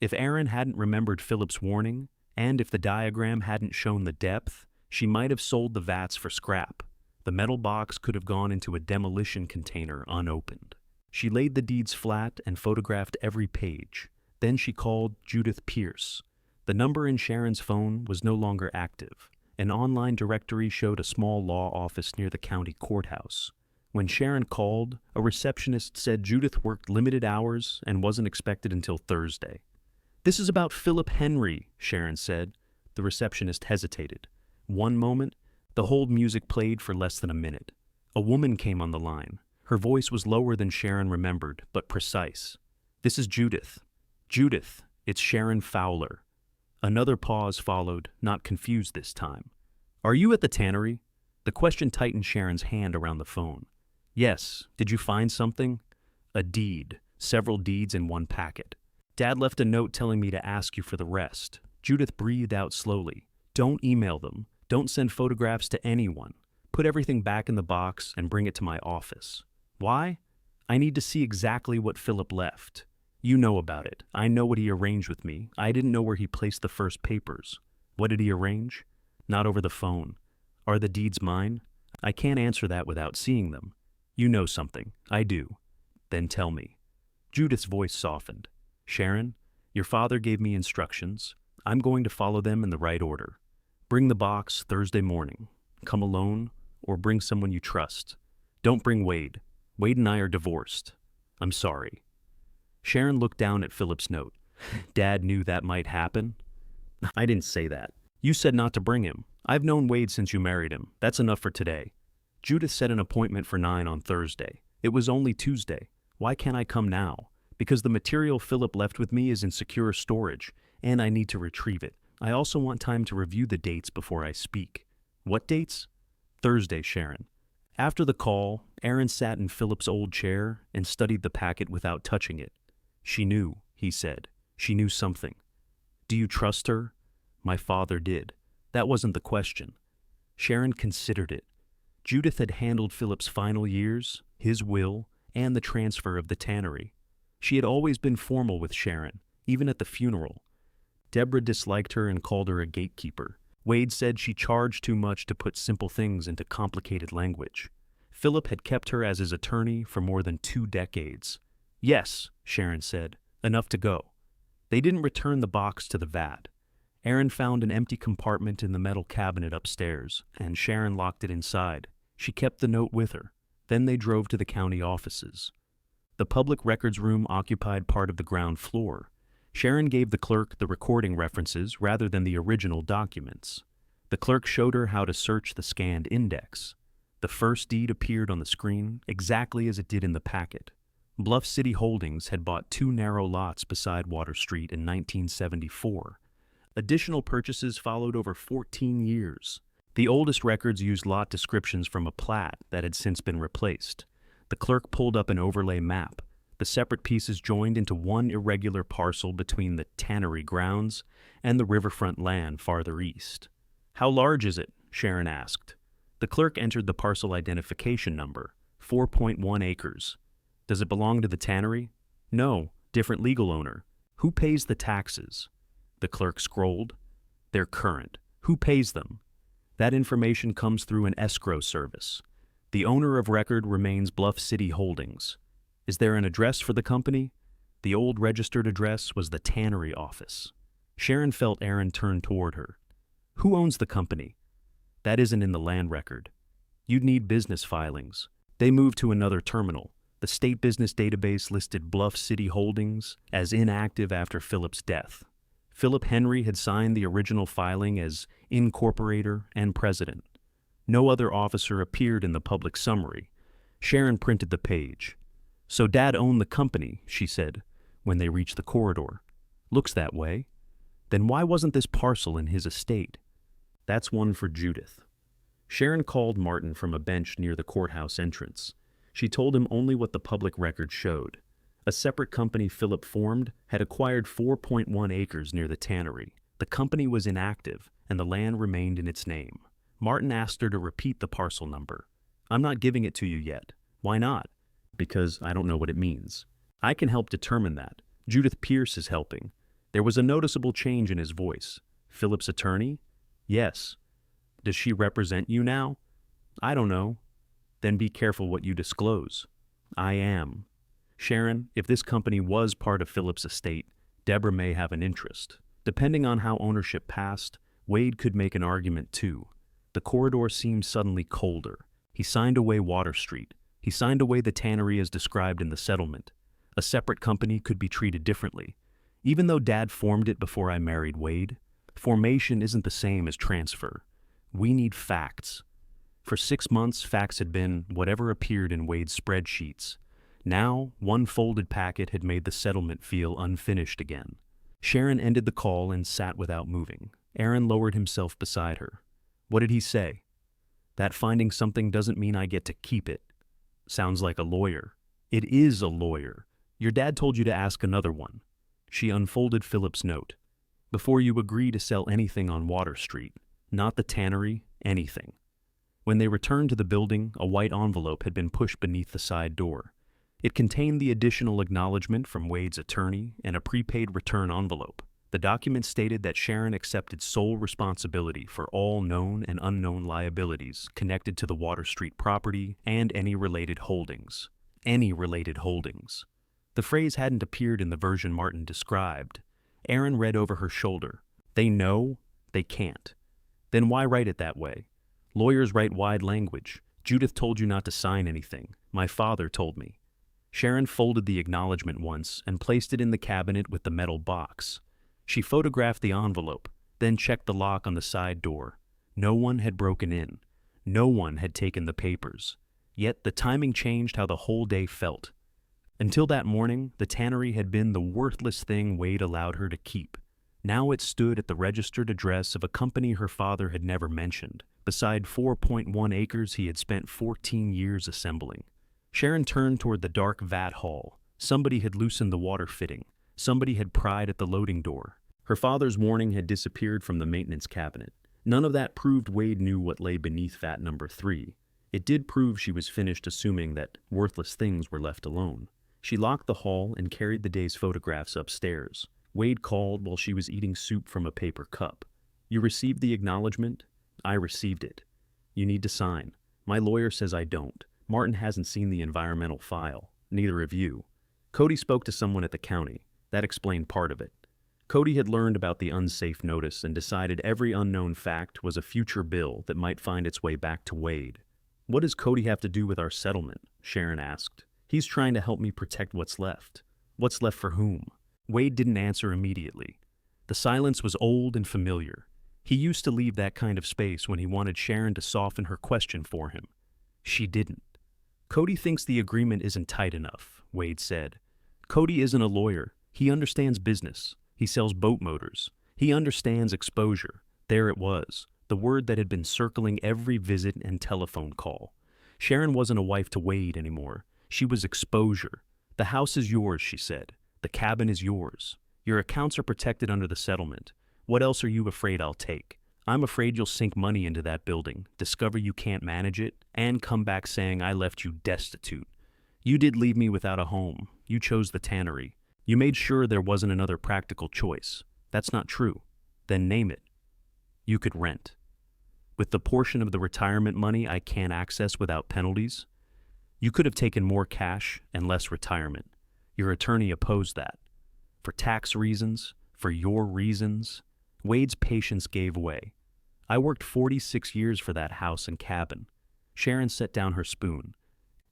If Aaron hadn't remembered Philip's warning, and if the diagram hadn't shown the depth, she might have sold the vats for scrap. The metal box could have gone into a demolition container unopened. She laid the deeds flat and photographed every page. Then she called Judith Pierce. The number in Sharon's phone was no longer active. An online directory showed a small law office near the county courthouse. When Sharon called, a receptionist said Judith worked limited hours and wasn't expected until Thursday. This is about Philip Henry, Sharon said. The receptionist hesitated. One moment, the hold music played for less than a minute. A woman came on the line. Her voice was lower than Sharon remembered, but precise. This is Judith. Judith, it's Sharon Fowler. Another pause followed, not confused this time. Are you at the tannery? The question tightened Sharon's hand around the phone. Yes. Did you find something? A deed. Several deeds in one packet. Dad left a note telling me to ask you for the rest. Judith breathed out slowly. Don't email them. Don't send photographs to anyone. Put everything back in the box and bring it to my office. Why? I need to see exactly what Philip left. You know about it. I know what he arranged with me. I didn't know where he placed the first papers. What did he arrange? Not over the phone. Are the deeds mine? I can't answer that without seeing them. You know something. I do. Then tell me. Judith's voice softened. Sharon, your father gave me instructions. I'm going to follow them in the right order. Bring the box Thursday morning. Come alone, or bring someone you trust. Don't bring Wade. Wade and I are divorced. I'm sorry. Sharon looked down at Philip's note. Dad knew that might happen. I didn't say that. You said not to bring him. I've known Wade since you married him. That's enough for today. Judith set an appointment for 9 on Thursday. It was only Tuesday. Why can't I come now? Because the material Philip left with me is in secure storage, and I need to retrieve it. I also want time to review the dates before I speak. What dates? Thursday, Sharon. After the call, Aaron sat in Philip's old chair and studied the packet without touching it. She knew, he said. She knew something. Do you trust her? My father did. That wasn't the question. Sharon considered it. Judith had handled Philip's final years, his will, and the transfer of the tannery. She had always been formal with Sharon, even at the funeral. Deborah disliked her and called her a gatekeeper. Wade said she charged too much to put simple things into complicated language. Philip had kept her as his attorney for more than 2 decades. Yes, Sharon said, enough to go. They didn't return the box to the vat. Aaron found an empty compartment in the metal cabinet upstairs, and Sharon locked it inside. She kept the note with her. Then they drove to the county offices. The public records room occupied part of the ground floor. Sharon gave the clerk the recording references rather than the original documents. The clerk showed her how to search the scanned index. The first deed appeared on the screen exactly as it did in the packet. Bluff City Holdings had bought 2 narrow lots beside Water Street in 1974. Additional purchases followed over 14 years. The oldest records used lot descriptions from a plat that had since been replaced. The clerk pulled up an overlay map. The separate pieces joined into one irregular parcel between the tannery grounds and the riverfront land farther east. How large is it? Sharon asked. The clerk entered the parcel identification number, 4.1 acres. Does it belong to the tannery? No, different legal owner. Who pays the taxes? The clerk scrolled. They're current. Who pays them? That information comes through an escrow service. The owner of record remains Bluff City Holdings. Is there an address for the company? The old registered address was the tannery office. Sharon felt Aaron turn toward her. Who owns the company? That isn't in the land record. You'd need business filings. They moved to another terminal. The state business database listed Bluff City Holdings as inactive after Philip's death. Philip Henry had signed the original filing as incorporator and president. No other officer appeared in the public summary. Sharon printed the page. So Dad owned the company, she said, when they reached the corridor. Looks that way. Then why wasn't this parcel in his estate? That's one for Judith. Sharon called Martin from a bench near the courthouse entrance. She told him only what the public record showed. A separate company Philip formed had acquired 4.1 acres near the tannery. The company was inactive, and the land remained in its name. Martin asked her to repeat the parcel number. I'm not giving it to you yet. Why not? Because I don't know what it means. I can help determine that. Judith Pierce is helping. There was a noticeable change in his voice. Philip's attorney? Yes. Does she represent you now? I don't know. Then be careful what you disclose. I am. Sharon, if this company was part of Philip's estate, Deborah may have an interest. Depending on how ownership passed, Wade could make an argument too. The corridor seemed suddenly colder. He signed away Water Street. He signed away the tannery as described in the settlement. A separate company could be treated differently. Even though Dad formed it before I married Wade, formation isn't the same as transfer. We need facts. For 6 months, facts had been whatever appeared in Wade's spreadsheets. Now, one folded packet had made the settlement feel unfinished again. Sharon ended the call and sat without moving. Aaron lowered himself beside her. What did he say? That finding something doesn't mean I get to keep it. Sounds like a lawyer. It is a lawyer. Your dad told you to ask another one. She unfolded Philip's note. Before you agree to sell anything on Water Street, not the tannery, anything. When they returned to the building, a white envelope had been pushed beneath the side door. It contained the additional acknowledgement from Wade's attorney and a prepaid return envelope. The document stated that Sharon accepted sole responsibility for all known and unknown liabilities connected to the Water Street property and any related holdings. Any related holdings. The phrase hadn't appeared in the version Martin described. Aaron read over her shoulder. They know, they can't. Then why write it that way? Lawyers write wide language. Judith told you not to sign anything. My father told me. Sharon folded the acknowledgement once and placed it in the cabinet with the metal box. She photographed the envelope, then checked the lock on the side door. No one had broken in. No one had taken the papers. Yet the timing changed how the whole day felt. Until that morning, the tannery had been the worthless thing Wade allowed her to keep. Now it stood at the registered address of a company her father had never mentioned, beside 4.1 acres he had spent 14 years assembling. Sharon turned toward the dark vat hall. Somebody had loosened the water fitting. Somebody had pried at the loading door. Her father's warning had disappeared from the maintenance cabinet. None of that proved Wade knew what lay beneath vat number 3. It did prove she was finished assuming that worthless things were left alone. She locked the hall and carried the day's photographs upstairs. Wade called while she was eating soup from a paper cup. "You received the acknowledgement?" "I received it." "You need to sign." "My lawyer says I don't. Martin hasn't seen the environmental file. Neither have you." Cody spoke to someone at the county. That explained part of it. Cody had learned about the unsafe notice and decided every unknown fact was a future bill that might find its way back to Wade. "What does Cody have to do with our settlement?" Sharon asked. "He's trying to help me protect what's left." "What's left for whom?" Wade didn't answer immediately. The silence was old and familiar. He used to leave that kind of space when he wanted Sharon to soften her question for him. She didn't. "Cody thinks the agreement isn't tight enough," Wade said. "Cody isn't a lawyer. He understands business. He sells boat motors. He understands exposure." There it was, the word that had been circling every visit and telephone call. Sharon wasn't a wife to Wade anymore. She was exposure. "The house is yours," she said. "The cabin is yours. Your accounts are protected under the settlement. What else are you afraid I'll take? I'm afraid you'll sink money into that building, discover you can't manage it, and come back saying I left you destitute. You did leave me without a home. You chose the Tannery. You made sure there wasn't another practical choice. That's not true. Then name it. You could rent. With the portion of the retirement money I can't access without penalties, you could have taken more cash and less retirement. Your attorney opposed that. For tax reasons, for your reasons, Wade's patience gave way. I worked 46 years for that house and cabin. Sharon set down her spoon.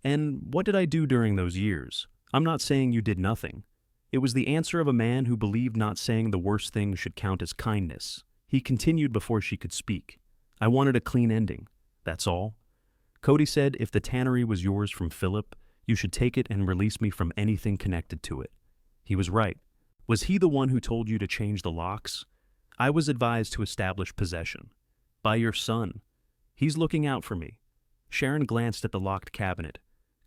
And what did I do during those years? I'm not saying you did nothing. It was the answer of a man who believed not saying the worst thing should count as kindness. He continued before she could speak. I wanted a clean ending. That's all. Cody said if the Tannery was yours from Philip, you should take it and release me from anything connected to it. He was right. Was he the one who told you to change the locks? I was advised to establish possession. By your son. He's looking out for me. Sharon glanced at the locked cabinet.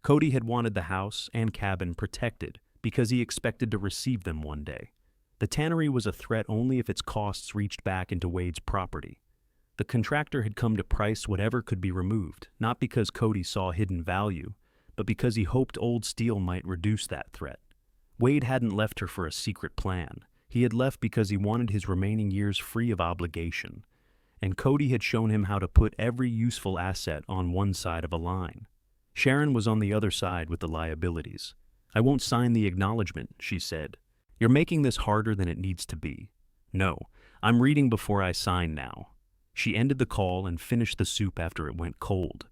Cody had wanted the house and cabin protected because he expected to receive them one day. The Tannery was a threat only if its costs reached back into Wade's property. The contractor had come to price whatever could be removed, not because Cody saw hidden value, but because he hoped Old Steel might reduce that threat. Wade hadn't left her for a secret plan. He had left because he wanted his remaining years free of obligation, and Cody had shown him how to put every useful asset on one side of a line. Sharon was on the other side with the liabilities. I won't sign the acknowledgement, she said. You're making this harder than it needs to be. No, I'm reading before I sign now. She ended the call and finished the soup after it went cold.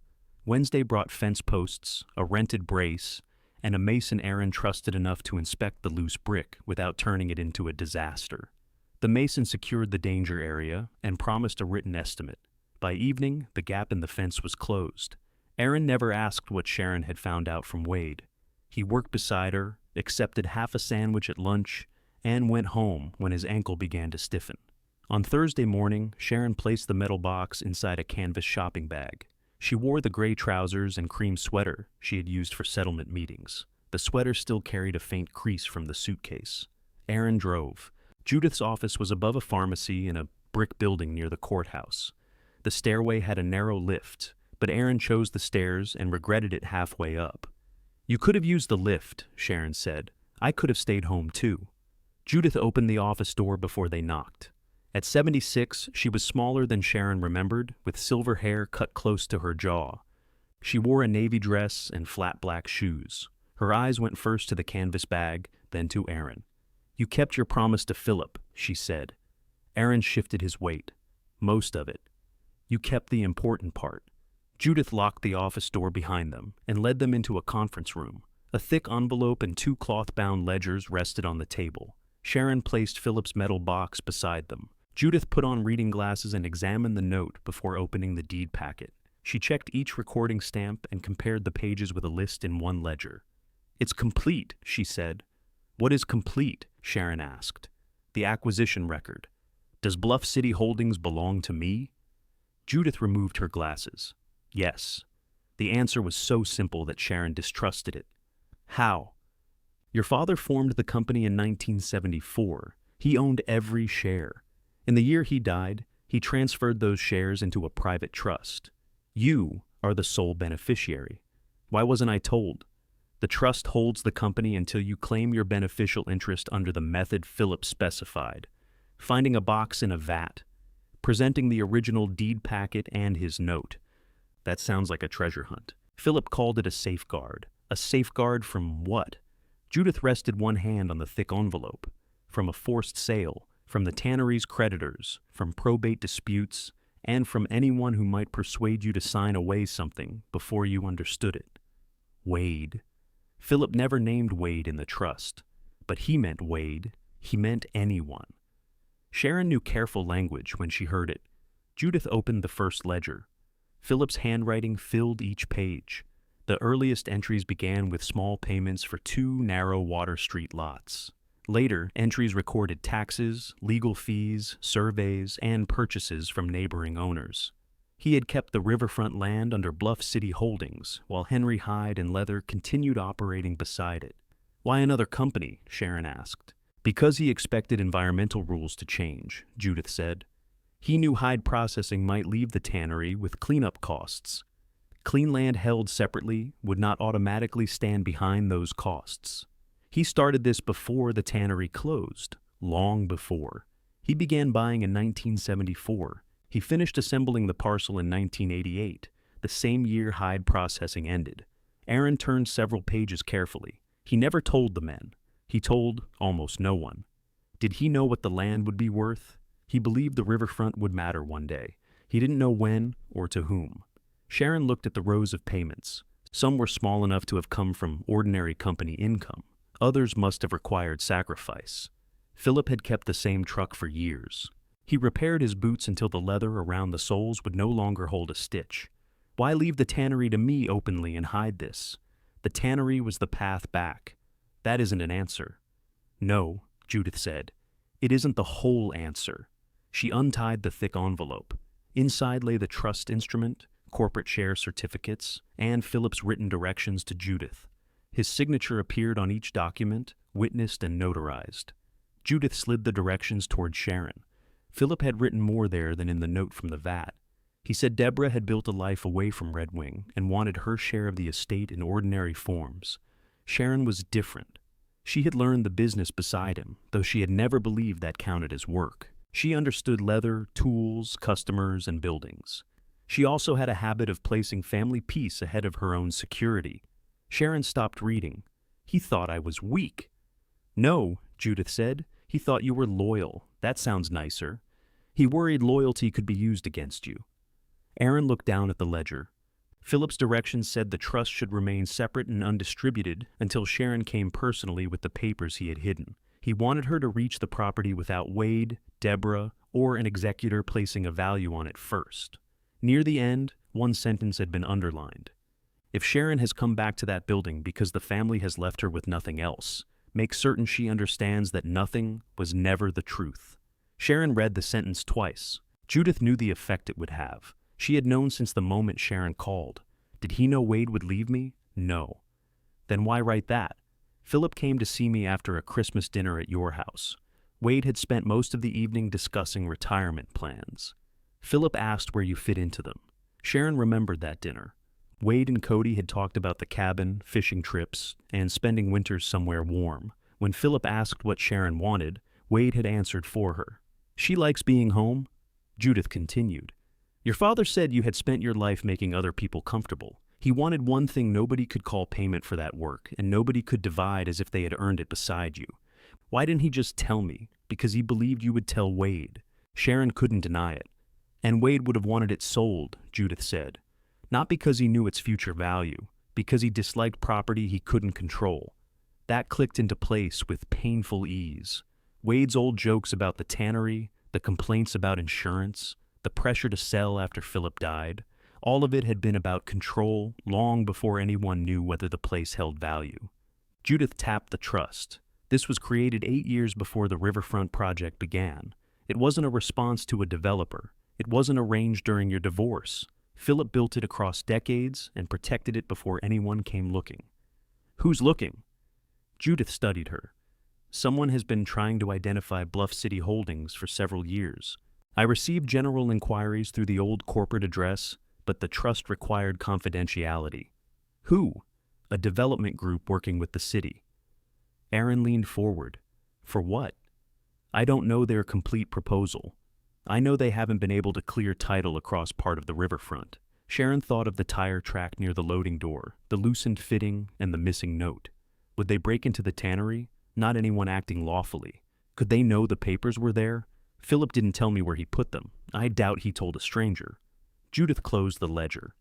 Wednesday brought fence posts, a rented brace, and a mason Aaron trusted enough to inspect the loose brick without turning it into a disaster. The mason secured the danger area and promised a written estimate. By evening, the gap in the fence was closed. Aaron never asked what Sharon had found out from Wade. He worked beside her, accepted half a sandwich at lunch, and went home when his ankle began to stiffen. On Thursday morning, Sharon placed the metal box inside a canvas shopping bag. She wore the gray trousers and cream sweater she had used for settlement meetings. The sweater still carried a faint crease from the suitcase. Aaron drove. Judith's office was above a pharmacy in a brick building near the courthouse. The stairway had a narrow lift, but Aaron chose the stairs and regretted it halfway up. You could have used the lift, Sharon said. I could have stayed home too. Judith opened the office door before they knocked. At 76, she was smaller than Sharon remembered, with silver hair cut close to her jaw. She wore a navy dress and flat black shoes. Her eyes went first to the canvas bag, then to Aaron. You kept your promise to Philip, she said. Aaron shifted his weight. Most of it. You kept the important part. Judith locked the office door behind them and led them into a conference room. A thick envelope and 2 cloth-bound ledgers rested on the table. Sharon placed Philip's metal box beside them. Judith put on reading glasses and examined the note before opening the deed packet. She checked each recording stamp and compared the pages with a list in one ledger. It's complete, she said. What is complete? Sharon asked. The acquisition record. Does Bluff City Holdings belong to me? Judith removed her glasses. Yes. The answer was so simple that Sharon distrusted it. How? Your father formed the company in 1974. He owned every share. In the year he died, he transferred those shares into a private trust. You are the sole beneficiary. Why wasn't I told? The trust holds the company until you claim your beneficial interest under the method Philip specified. Finding a box in a vat. Presenting the original deed packet and his note. That sounds like a treasure hunt. Philip called it a safeguard. A safeguard from what? Judith rested one hand on the thick envelope. From a forced sale, from the Tannery's creditors, from probate disputes, and from anyone who might persuade you to sign away something before you understood it. Wade. Philip never named Wade in the trust, but he meant Wade. He meant anyone. Sharon knew careful language when she heard it. Judith opened the first ledger. Philip's handwriting filled each page. The earliest entries began with small payments for 2 narrow Water Street lots. Later, entries recorded taxes, legal fees, surveys, and purchases from neighboring owners. He had kept the riverfront land under Bluff City Holdings, while Henry Hyde and Leather continued operating beside it. Why another company? Sharon asked. Because he expected environmental rules to change, Judith said. He knew Hyde Processing might leave the tannery with cleanup costs. Clean land held separately would not automatically stand behind those costs. He started this before the tannery closed, long before. He began buying in 1974. He finished assembling the parcel in 1988, the same year Hyde Processing ended. Aaron turned several pages carefully. He never told the men. He told almost no one. Did he know what the land would be worth? He believed the riverfront would matter one day. He didn't know when or to whom. Sharon looked at the rows of payments. Some were small enough to have come from ordinary company income. Others must have required sacrifice. Philip had kept the same truck for years. He repaired his boots until the leather around the soles would no longer hold a stitch. Why leave the tannery to me openly and hide this? The tannery was the path back. That isn't an answer. No, Judith said. It isn't the whole answer. She untied the thick envelope. Inside lay the trust instrument, corporate share certificates, and Philip's written directions to Judith. His signature appeared on each document, witnessed and notarized. Judith slid the directions toward Sharon. Philip had written more there than in the note from the vat. He said Deborah had built a life away from Red Wing and wanted her share of the estate in ordinary forms. Sharon was different. She had learned the business beside him, though she had never believed that counted as work. She understood leather, tools, customers, and buildings. She also had a habit of placing family peace ahead of her own security. Sharon stopped reading. He thought I was weak. No, Judith said. He thought you were loyal. That sounds nicer. He worried loyalty could be used against you. Aaron looked down at the ledger. Philip's directions said the trust should remain separate and undistributed until Sharon came personally with the papers he had hidden. He wanted her to reach the property without Wade, Deborah, or an executor placing a value on it first. Near the end, one sentence had been underlined. If Sharon has come back to that building because the family has left her with nothing else, make certain she understands that nothing was never the truth. Sharon read the sentence twice. Judith knew the effect it would have. She had known since the moment Sharon called. Did he know Wade would leave me? No. Then why write that? Philip came to see me after a Christmas dinner at your house. Wade had spent most of the evening discussing retirement plans. Philip asked where you fit into them. Sharon remembered that dinner. Wade and Cody had talked about the cabin, fishing trips, and spending winters somewhere warm. When Philip asked what Sharon wanted, Wade had answered for her. She likes being home. Judith continued. Your father said you had spent your life making other people comfortable. He wanted one thing nobody could call payment for that work, and nobody could divide as if they had earned it beside you. Why didn't he just tell me? Because he believed you would tell Wade. Sharon couldn't deny it. And Wade would have wanted it sold, Judith said. Not because he knew its future value, because he disliked property he couldn't control. That clicked into place with painful ease. Wade's old jokes about the tannery, the complaints about insurance, the pressure to sell after Philip died, all of it had been about control long before anyone knew whether the place held value. Judith tapped the trust. This was created 8 years before the Riverfront project began. It wasn't a response to a developer. It wasn't arranged during your divorce. Philip built it across decades and protected it before anyone came looking. Who's looking? Judith studied her. Someone has been trying to identify Bluff City Holdings for several years. I received general inquiries through the old corporate address, but the trust required confidentiality. Who? A development group working with the city. Aaron leaned forward. For what? I don't know their complete proposal. I know they haven't been able to clear title across part of the riverfront. Sharon thought of the tire track near the loading door, the loosened fitting, and the missing note. Would they break into the tannery? Not anyone acting lawfully. Could they know the papers were there? Philip didn't tell me where he put them. I doubt he told a stranger. Judith closed the ledger.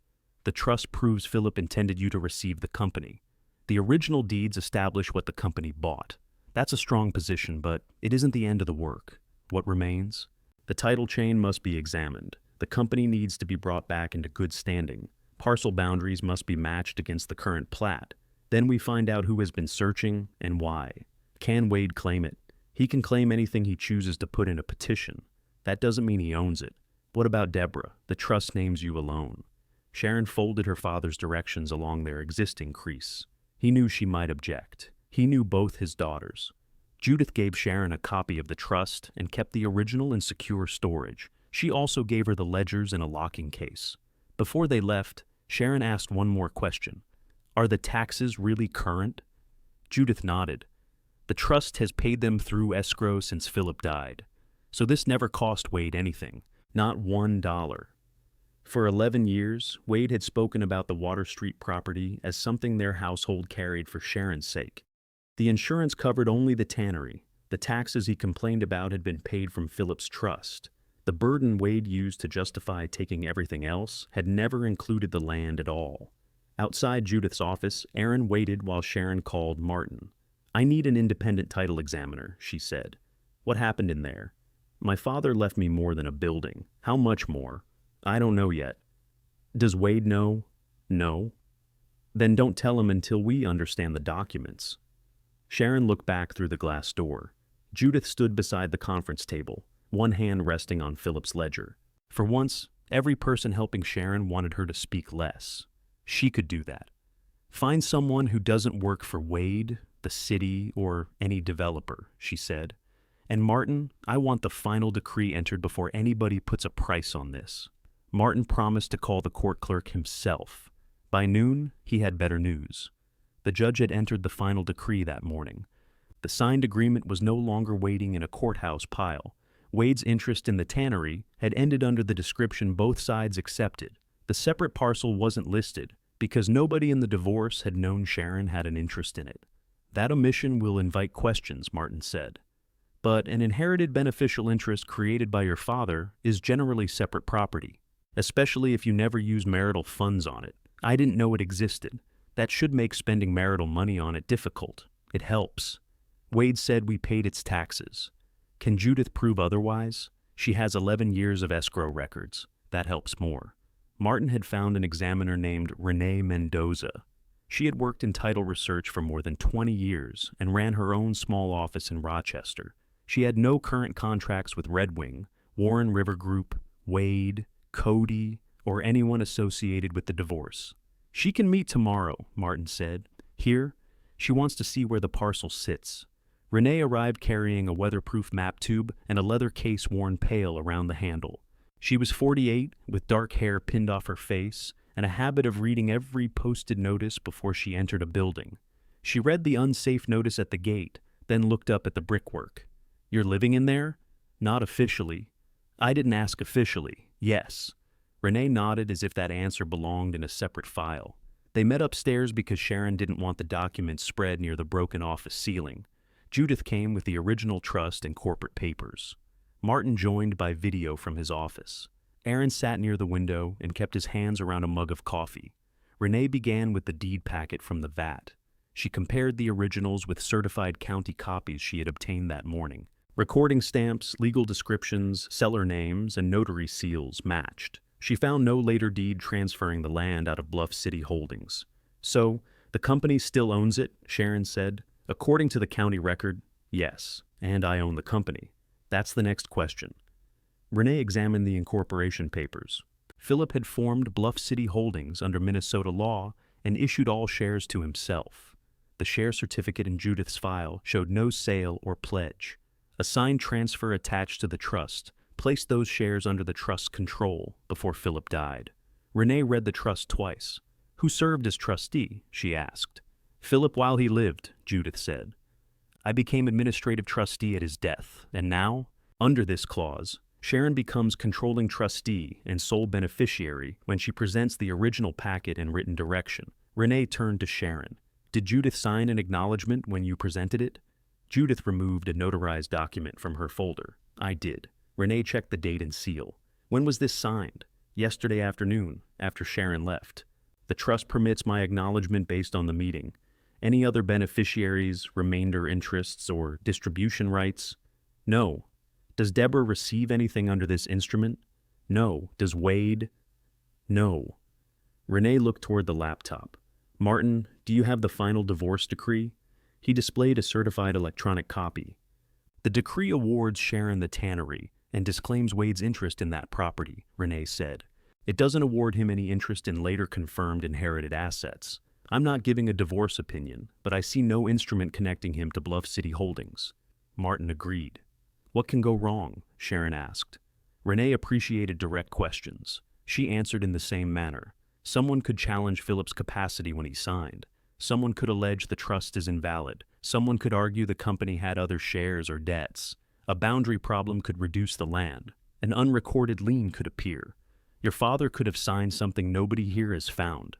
The trust proves Philip intended you to receive the company. The original deeds establish what the company bought. That's a strong position, but it isn't the end of the work. What remains? The title chain must be examined. The company needs to be brought back into good standing. Parcel boundaries must be matched against the current plat. Then we find out who has been searching and why. Can Wade claim it? He can claim anything he chooses to put in a petition. That doesn't mean he owns it. What about Deborah? The trust names you alone. Sharon folded her father's directions along their existing crease. He knew she might object. He knew both his daughters. Judith gave Sharon a copy of the trust and kept the original in secure storage. She also gave her the ledgers in a locking case. Before they left, Sharon asked one more question. Are the taxes really current? Judith nodded. The trust has paid them through escrow since Philip died. So this never cost Wade anything. Not $1. For 11 years, Wade had spoken about the Water Street property as something their household carried for Sharon's sake. The insurance covered only the tannery. The taxes he complained about had been paid from Philip's trust. The burden Wade used to justify taking everything else had never included the land at all. Outside Judith's office, Aaron waited while Sharon called Martin. I need an independent title examiner, she said. What happened in there? My father left me more than a building. How much more? I don't know yet. Does Wade know? No. Then don't tell him until we understand the documents. Sharon looked back through the glass door. Judith stood beside the conference table, one hand resting on Philip's ledger. For once, every person helping Sharon wanted her to speak less. She could do that. Find someone who doesn't work for Wade, the city, or any developer, she said. And Martin, I want the final decree entered before anybody puts a price on this. Martin promised to call the court clerk himself. By noon, he had better news. The judge had entered the final decree that morning. The signed agreement was no longer waiting in a courthouse pile. Wade's interest in the tannery had ended under the description both sides accepted. The separate parcel wasn't listed because nobody in the divorce had known Sharon had an interest in it. That omission will invite questions, Martin said. But an inherited beneficial interest created by your father is generally separate property, especially if you never use marital funds on it. I didn't know it existed. That should make spending marital money on it difficult. It helps. Wade said we paid its taxes. Can Judith prove otherwise? She has 11 years of escrow records. That helps more. Martin had found an examiner named Renee Mendoza. She had worked in title research for more than 20 years and ran her own small office in Rochester. She had no current contracts with Red Wing, Warren River Group, Wade, Cody, or anyone associated with the divorce. She can meet tomorrow, Martin said. Here, she wants to see where the parcel sits. Renee arrived carrying a weatherproof map tube and a leather case worn pale around the handle. She was 48, with dark hair pinned off her face, and a habit of reading every posted notice before she entered a building. She read the unsafe notice at the gate, then looked up at the brickwork. You're living in there? Not officially. I didn't ask officially. Yes. Renee nodded as if that answer belonged in a separate file. They met upstairs because Sharon didn't want the documents spread near the broken office ceiling. Judith came with the original trust and corporate papers. Martin joined by video from his office. Aaron sat near the window and kept his hands around a mug of coffee. Renee began with the deed packet from the vat. She compared the originals with certified county copies she had obtained that morning. Recording stamps, legal descriptions, seller names, and notary seals matched. She found no later deed transferring the land out of Bluff City Holdings. So, the company still owns it, Sharon said. According to the county record, yes, and I own the company. That's the next question. Renee examined the incorporation papers. Philip had formed Bluff City Holdings under Minnesota law and issued all shares to himself. The share certificate in Judith's file showed no sale or pledge. A signed transfer attached to the trust placed those shares under the trust's control before Philip died. Renee read the trust twice. "Who served as trustee?" she asked. "Philip while he lived," Judith said. "I became administrative trustee at his death, and now, under this clause, Sharon becomes controlling trustee and sole beneficiary when she presents the original packet in written direction." Renee turned to Sharon. "Did Judith sign an acknowledgement when you presented it?" Judith removed a notarized document from her folder. "I did." Renee checked the date and seal. "When was this signed?" "Yesterday afternoon, after Sharon left." "The trust permits my acknowledgement based on the meeting. Any other beneficiaries, remainder interests, or distribution rights?" "No." "Does Deborah receive anything under this instrument?" "No." "Does Wade?" "No." Renee looked toward the laptop. "Martin, do you have the final divorce decree?" He displayed a certified electronic copy. "The decree awards Sharon the Tannery and disclaims Wade's interest in that property," Renee said. "It doesn't award him any interest in later confirmed inherited assets. I'm not giving a divorce opinion, but I see no instrument connecting him to Bluff City Holdings." Martin agreed. "What can go wrong?" Sharon asked. Renee appreciated direct questions. She answered in the same manner. Someone could challenge Philip's capacity when he signed. Someone could allege the trust is invalid. Someone could argue the company had other shares or debts. A boundary problem could reduce the land. An unrecorded lien could appear. Your father could have signed something nobody here has found.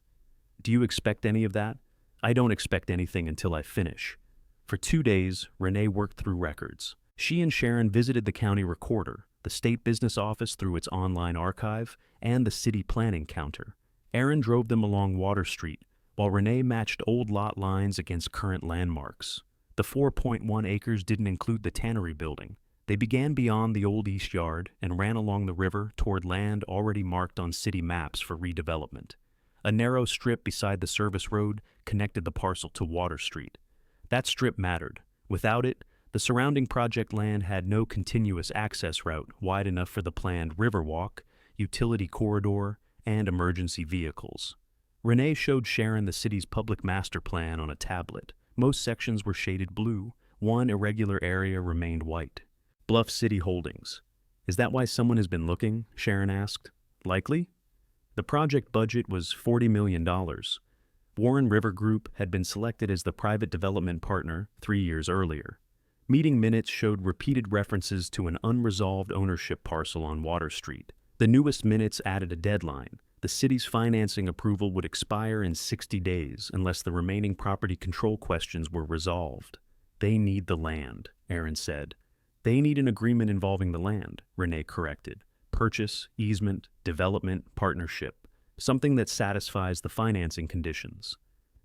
Do you expect any of that? I don't expect anything until I finish. For 2 days, Renee worked through records. She and Sharon visited the county recorder, the state business office through its online archive, and the city planning counter. Aaron drove them along Water Street, while Renee matched old lot lines against current landmarks. The 4.1 acres didn't include the Tannery building. They began beyond the old East Yard and ran along the river toward land already marked on city maps for redevelopment. A narrow strip beside the service road connected the parcel to Water Street. That strip mattered. Without it, the surrounding project land had no continuous access route wide enough for the planned Riverwalk, utility corridor, and emergency vehicles. Renee showed Sharon the city's public master plan on a tablet. Most sections were shaded blue. One irregular area remained white. Bluff City Holdings. "Is that why someone has been looking?" Sharon asked. "Likely." The project budget was $40 million. Warren River Group had been selected as the private development partner 3 years earlier. Meeting minutes showed repeated references to an unresolved ownership parcel on Water Street. The newest minutes added a deadline. The city's financing approval would expire in 60 days unless the remaining property control questions were resolved. "They need the land," Aaron said. "They need an agreement involving the land," Renee corrected. "Purchase, easement, development, partnership. Something that satisfies the financing conditions."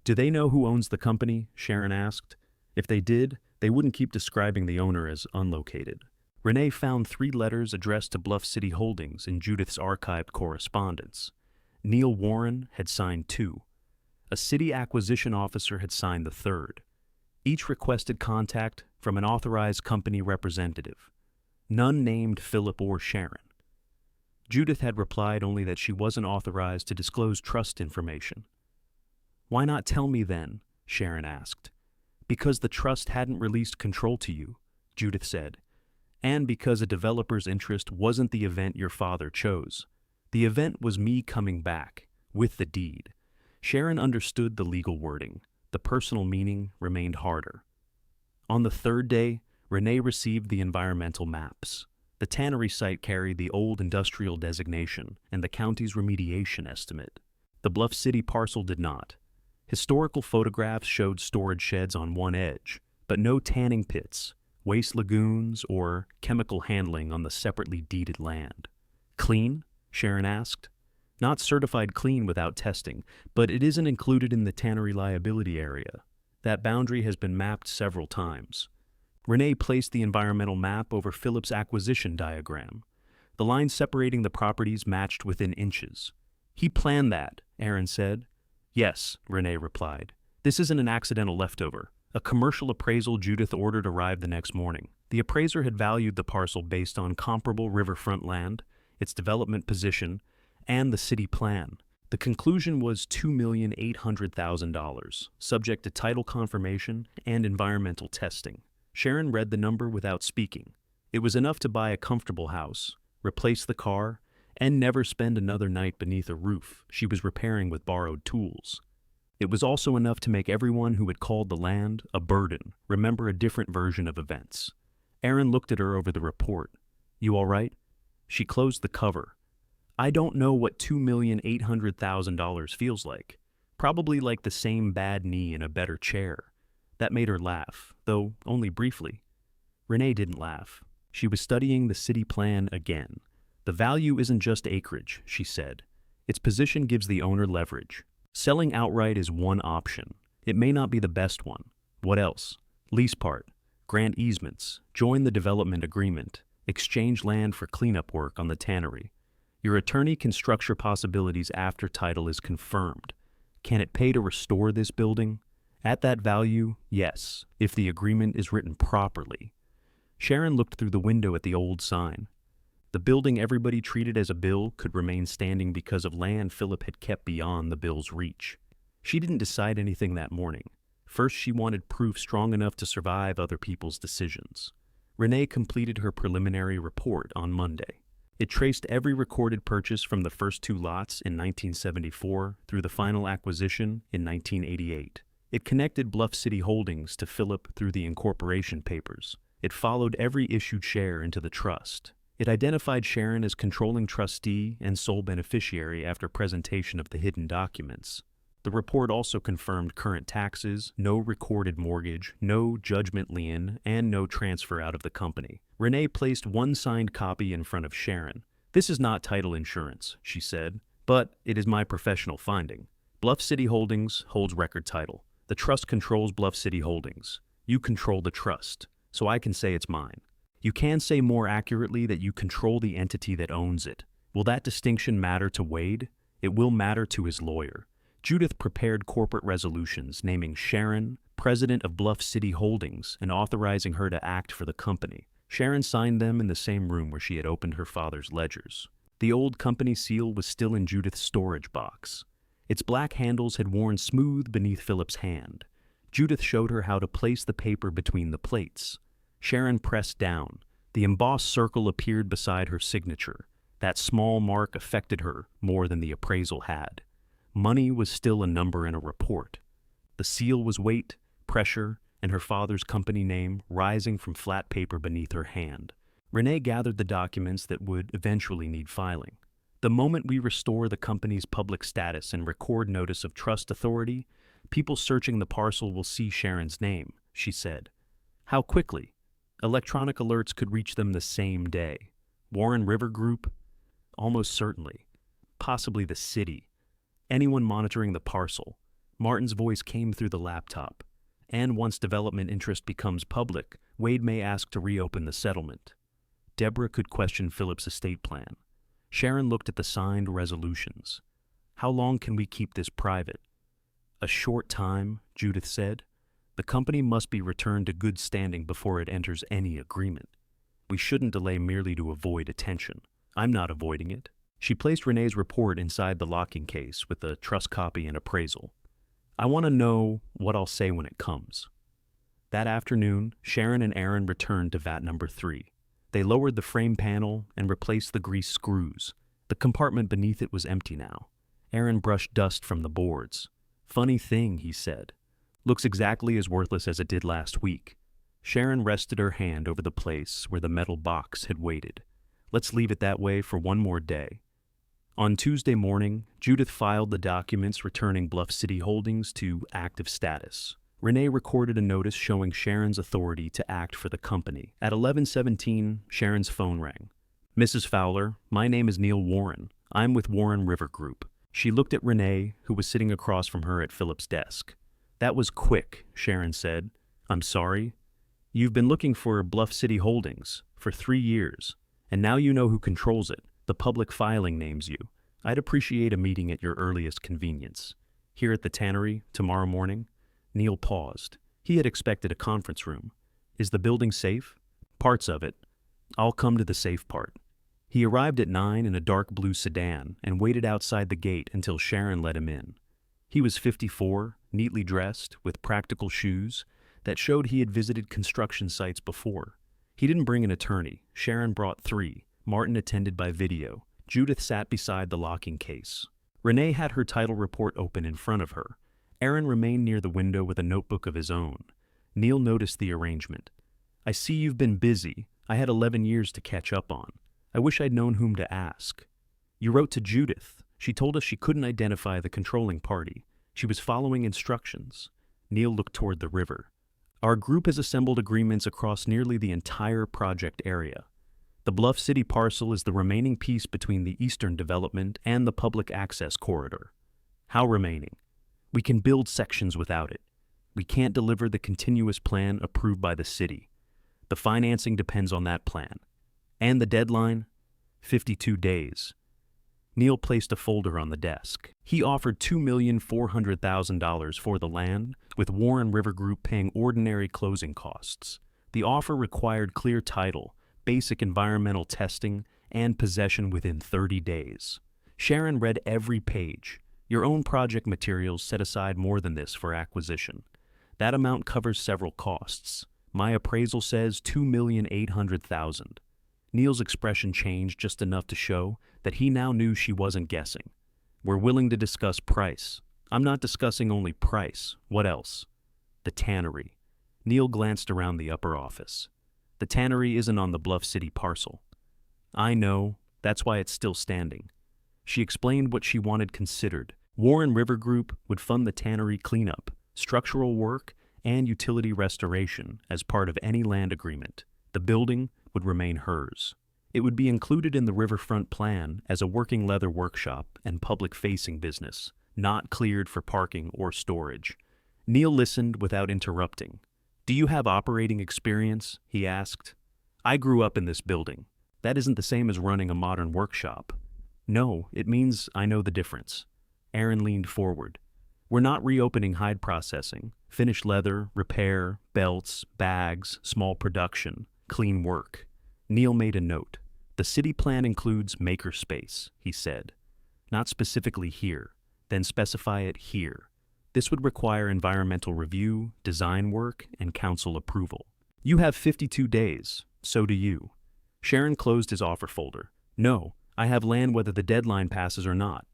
"Do they know who owns the company?" Sharon asked. If they did, they wouldn't keep describing the owner as unlocated. Renee found 3 letters addressed to Bluff City Holdings in Judith's archived correspondence. Neil Warren had signed 2. A city acquisition officer had signed the 3rd. Each requested contact from an authorized company representative. None named Philip or Sharon. Judith had replied only that she wasn't authorized to disclose trust information. "Why not tell me then?" Sharon asked. "Because the trust hadn't released control to you," Judith said. "And because a developer's interest wasn't the event your father chose. The event was me coming back, with the deed." Sharon understood the legal wording. The personal meaning remained harder. On the 3rd day, Renee received the environmental maps. The Tannery site carried the old industrial designation and the county's remediation estimate. The Bluff City parcel did not. Historical photographs showed storage sheds on one edge, but no tanning pits, waste lagoons, or chemical handling on the separately deeded land. "Clean?" Sharon asked. "Not certified clean without testing, but it isn't included in the Tannery liability area. That boundary has been mapped several times." Renee placed the environmental map over Philip's acquisition diagram. The line separating the properties matched within inches. "He planned that," Aaron said. "Yes," Renee replied. "This isn't an accidental leftover." A commercial appraisal Judith ordered arrived the next morning. The appraiser had valued the parcel based on comparable riverfront land, its development position, and the city plan. The conclusion was $2,800,000, subject to title confirmation and environmental testing. Sharon read the number without speaking. It was enough to buy a comfortable house, replace the car, and never spend another night beneath a roof she was repairing with borrowed tools. It was also enough to make everyone who had called the land a burden remember a different version of events. Aaron looked at her over the report. "You all right?" She closed the cover. "I don't know what $2,800,000 feels like. Probably like the same bad knee in a better chair." That made her laugh, though only briefly. Renee didn't laugh. She was studying the city plan again. "The value isn't just acreage," she said. "Its position gives the owner leverage. Selling outright is one option. It may not be the best one. What else? Lease part, grant easements, join the development agreement, exchange land for cleanup work on the Tannery. Your attorney can structure possibilities after title is confirmed. Can it pay to restore this building? At that value, yes, if the agreement is written properly." Sharon looked through the window at the old sign. The building everybody treated as a bill could remain standing because of land Philip had kept beyond the bill's reach. She didn't decide anything that morning. First, she wanted proof strong enough to survive other people's decisions. Renee completed her preliminary report on Monday. It traced every recorded purchase from the first two lots in 1974 through the final acquisition in 1988. It connected Bluff City Holdings to Philip through the incorporation papers. It followed every issued share into the trust. It identified Sharon as controlling trustee and sole beneficiary after presentation of the hidden documents. The report also confirmed current taxes, no recorded mortgage, no judgment lien, and no transfer out of the company. Renee placed one signed copy in front of Sharon. "This is not title insurance," she said, "but it is my professional finding. Bluff City Holdings holds record title. The trust controls Bluff City Holdings. You control the trust, so I can say it's mine. You can say more accurately that you control the entity that owns it. Will that distinction matter to Wade? It will matter to his lawyer." Judith prepared corporate resolutions naming Sharon president of Bluff City Holdings and authorizing her to act for the company. Sharon signed them in the same room where she had opened her father's ledgers. The old company seal was still in Judith's storage box. Its black handles had worn smooth beneath Philip's hand. Judith showed her how to place the paper between the plates. Sharon pressed down. The embossed circle appeared beside her signature. That small mark affected her more than the appraisal had. Money was still a number in a report. The seal was weight, pressure, and her father's company name rising from flat paper beneath her hand. Renee gathered the documents that would eventually need filing. "The moment we restore the company's public status and record notice of trust authority, people searching the parcel will see Sharon's name," she said. "How quickly?" Electronic alerts could reach them the same day. Warren River Group? Almost certainly. Possibly the city. Anyone monitoring the parcel. Martin's voice came through the laptop. "And once development interest becomes public, Wade may ask to reopen the settlement." Deborah could question Philip's estate plan. Sharon looked at the signed resolutions. "How long can we keep this private?" "A short time," Judith said. "The company must be returned to good standing before it enters any agreement. We shouldn't delay merely to avoid attention. I'm not avoiding it." She placed Renee's report inside the locking case with the trust copy and appraisal. "I want to know what I'll say when it comes." That afternoon, Sharon and Aaron returned to vat number 3. They lowered the frame panel and replaced the grease screws. The compartment beneath it was empty now. Aaron brushed dust from the boards. "Funny thing," he said. "Looks exactly as worthless as it did last week." Sharon rested her hand over the place where the metal box had waited. "Let's leave it that way for one more day." On Tuesday morning, Judith filed the documents returning Bluff City Holdings to active status. Renee recorded a notice showing Sharon's authority to act for the company. At 11:17, Sharon's phone rang. "Mrs. Fowler, my name is Neil Warren. I'm with Warren River Group." She looked at Renee, who was sitting across from her at Philip's desk. "That was quick," Sharon said. "I'm sorry. You've been looking for Bluff City Holdings for 3 years, and now you know who controls it. The public filing names you. I'd appreciate a meeting at your earliest convenience. Here at the Tannery, tomorrow morning." Neil paused. He had expected a conference room. "Is the building safe?" "Parts of it. I'll come to the safe part." He arrived at 9 in a dark blue sedan and waited outside the gate until Sharon let him in. He was 54, neatly dressed, with practical shoes that showed he had visited construction sites before. He didn't bring an attorney. Sharon brought 3. Martin attended by video. Judith sat beside the locking case. Renee had her title report open in front of her. Aaron remained near the window with a notebook of his own. Neil noticed the arrangement. "I see you've been busy. I had 11 years to catch up on. I wish I'd known whom to ask." "You wrote to Judith. She told us she couldn't identify the controlling party. She was following instructions." Neil looked toward the river. "Our group has assembled agreements across nearly the entire project area. The Bluff City parcel is the remaining piece between the eastern development and the public access corridor." "How remaining?" "We can build sections without it. We can't deliver the continuous plan approved by the city. The financing depends on that plan. And the deadline? 52 days. Neil placed a folder on the desk. He offered $2,400,000 for the land, with Warren River Group paying ordinary closing costs. The offer required clear title, basic environmental testing, and possession within 30 days. Sharon read every page. "Your own project materials set aside more than this for acquisition. That amount covers several costs. My appraisal says $2,800,000. Neil's expression changed just enough to show that he now knew she wasn't guessing. "We're willing to discuss price." "I'm not discussing only price. What else?" "The Tannery." Neil glanced around the upper office. "The Tannery isn't on the Bluff City parcel." "I know. That's why it's still standing." She explained what she wanted considered. Warren River Group would fund the Tannery cleanup, structural work, and utility restoration as part of any land agreement. The building would remain hers. It would be included in the riverfront plan as a working leather workshop and public-facing business, not cleared for parking or storage. Neil listened without interrupting. "Do you have operating experience?" he asked. "I grew up in this building. That isn't the same as running a modern workshop." "No, it means I know the difference." Aaron leaned forward. "We're not reopening hide processing, finished leather, repair, belts, bags, small production, clean work." Neil made a note. "The city plan includes makerspace," he said. "Not specifically here, then specify it here. This would require environmental review, design work, and council approval. You have 52 days, so do you." Sharon closed his offer folder. "No, I have land whether the deadline passes or not."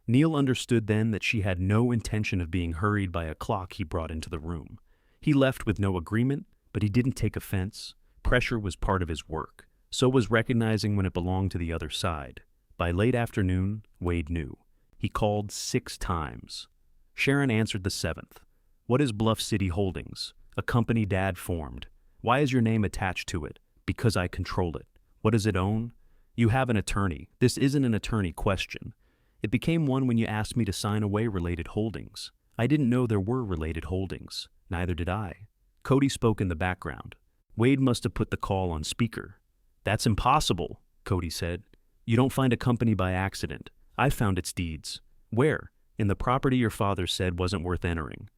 Neil understood then that she had no intention of being hurried by a clock he brought into the room. He left with no agreement, but he didn't take offense. Pressure was part of his work. So was recognizing when it belonged to the other side. By late afternoon, Wade knew. He called 6 times. Sharon answered the 7th. "What is Bluff City Holdings? A company Dad formed. Why is your name attached to it? Because I control it. What does it own? You have an attorney. This isn't an attorney question. It became one when you asked me to sign away related holdings. I didn't know there were related holdings. Neither did I." Cody spoke in the background. Wade must have put the call on speaker. "That's impossible," Cody said. "You don't find a company by accident. I found its deeds." "Where?" "In the property your father said wasn't worth entering."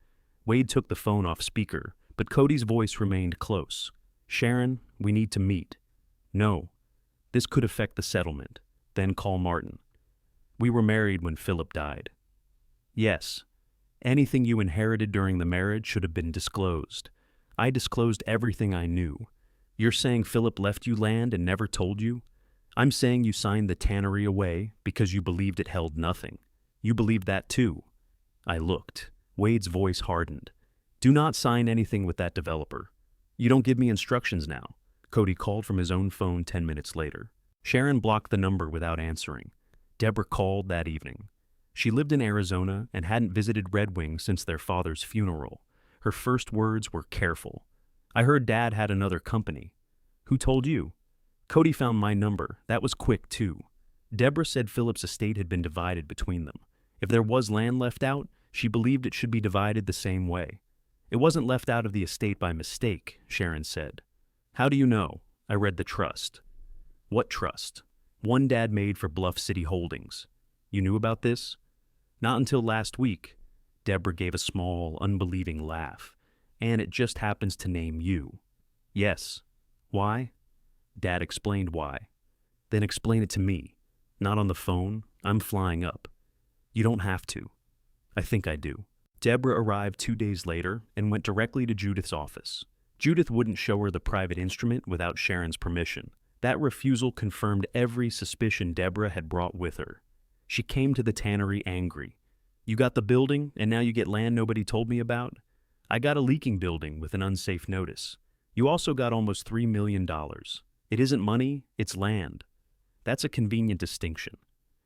Wade took the phone off speaker, but Cody's voice remained close. "Sharon, we need to meet." "No. This could affect the settlement. Then call Martin." "We were married when Philip died." "Yes. Anything you inherited during the marriage should have been disclosed. I disclosed everything I knew. You're saying Philip left you land and never told you? I'm saying you signed the Tannery away because you believed it held nothing. You believed that too." I looked. Wade's voice hardened. "Do not sign anything with that developer." "You don't give me instructions now." Cody called from his own phone 10 minutes later. Sharon blocked the number without answering. Deborah called that evening. She lived in Arizona and hadn't visited Red Wing since their father's funeral. Her first words were careful. "I heard Dad had another company." "Who told you?" "Cody found my number. That was quick, too." Deborah said Philip's estate had been divided between them. If there was land left out, she believed it should be divided the same way. "It wasn't left out of the estate by mistake," Sharon said. "How do you know?" "I read the trust." "What trust?" "One Dad made for Bluff City Holdings." "You knew about this?" "Not until last week." Deborah gave a small, unbelieving laugh. "And it just happens to name you." "Yes. Why?" Dad explained why. Then explain it to me. Not on the phone. I'm flying up. You don't have to. I think I do. Deborah arrived 2 days later and went directly to Judith's office. Judith wouldn't show her the private instrument without Sharon's permission. That refusal confirmed every suspicion Deborah had brought with her. She came to the Tannery angry. You got the building, and now you get land nobody told me about? I got a leaking building with an unsafe notice. You also got almost $3 million. It isn't money, it's land. That's a convenient distinction.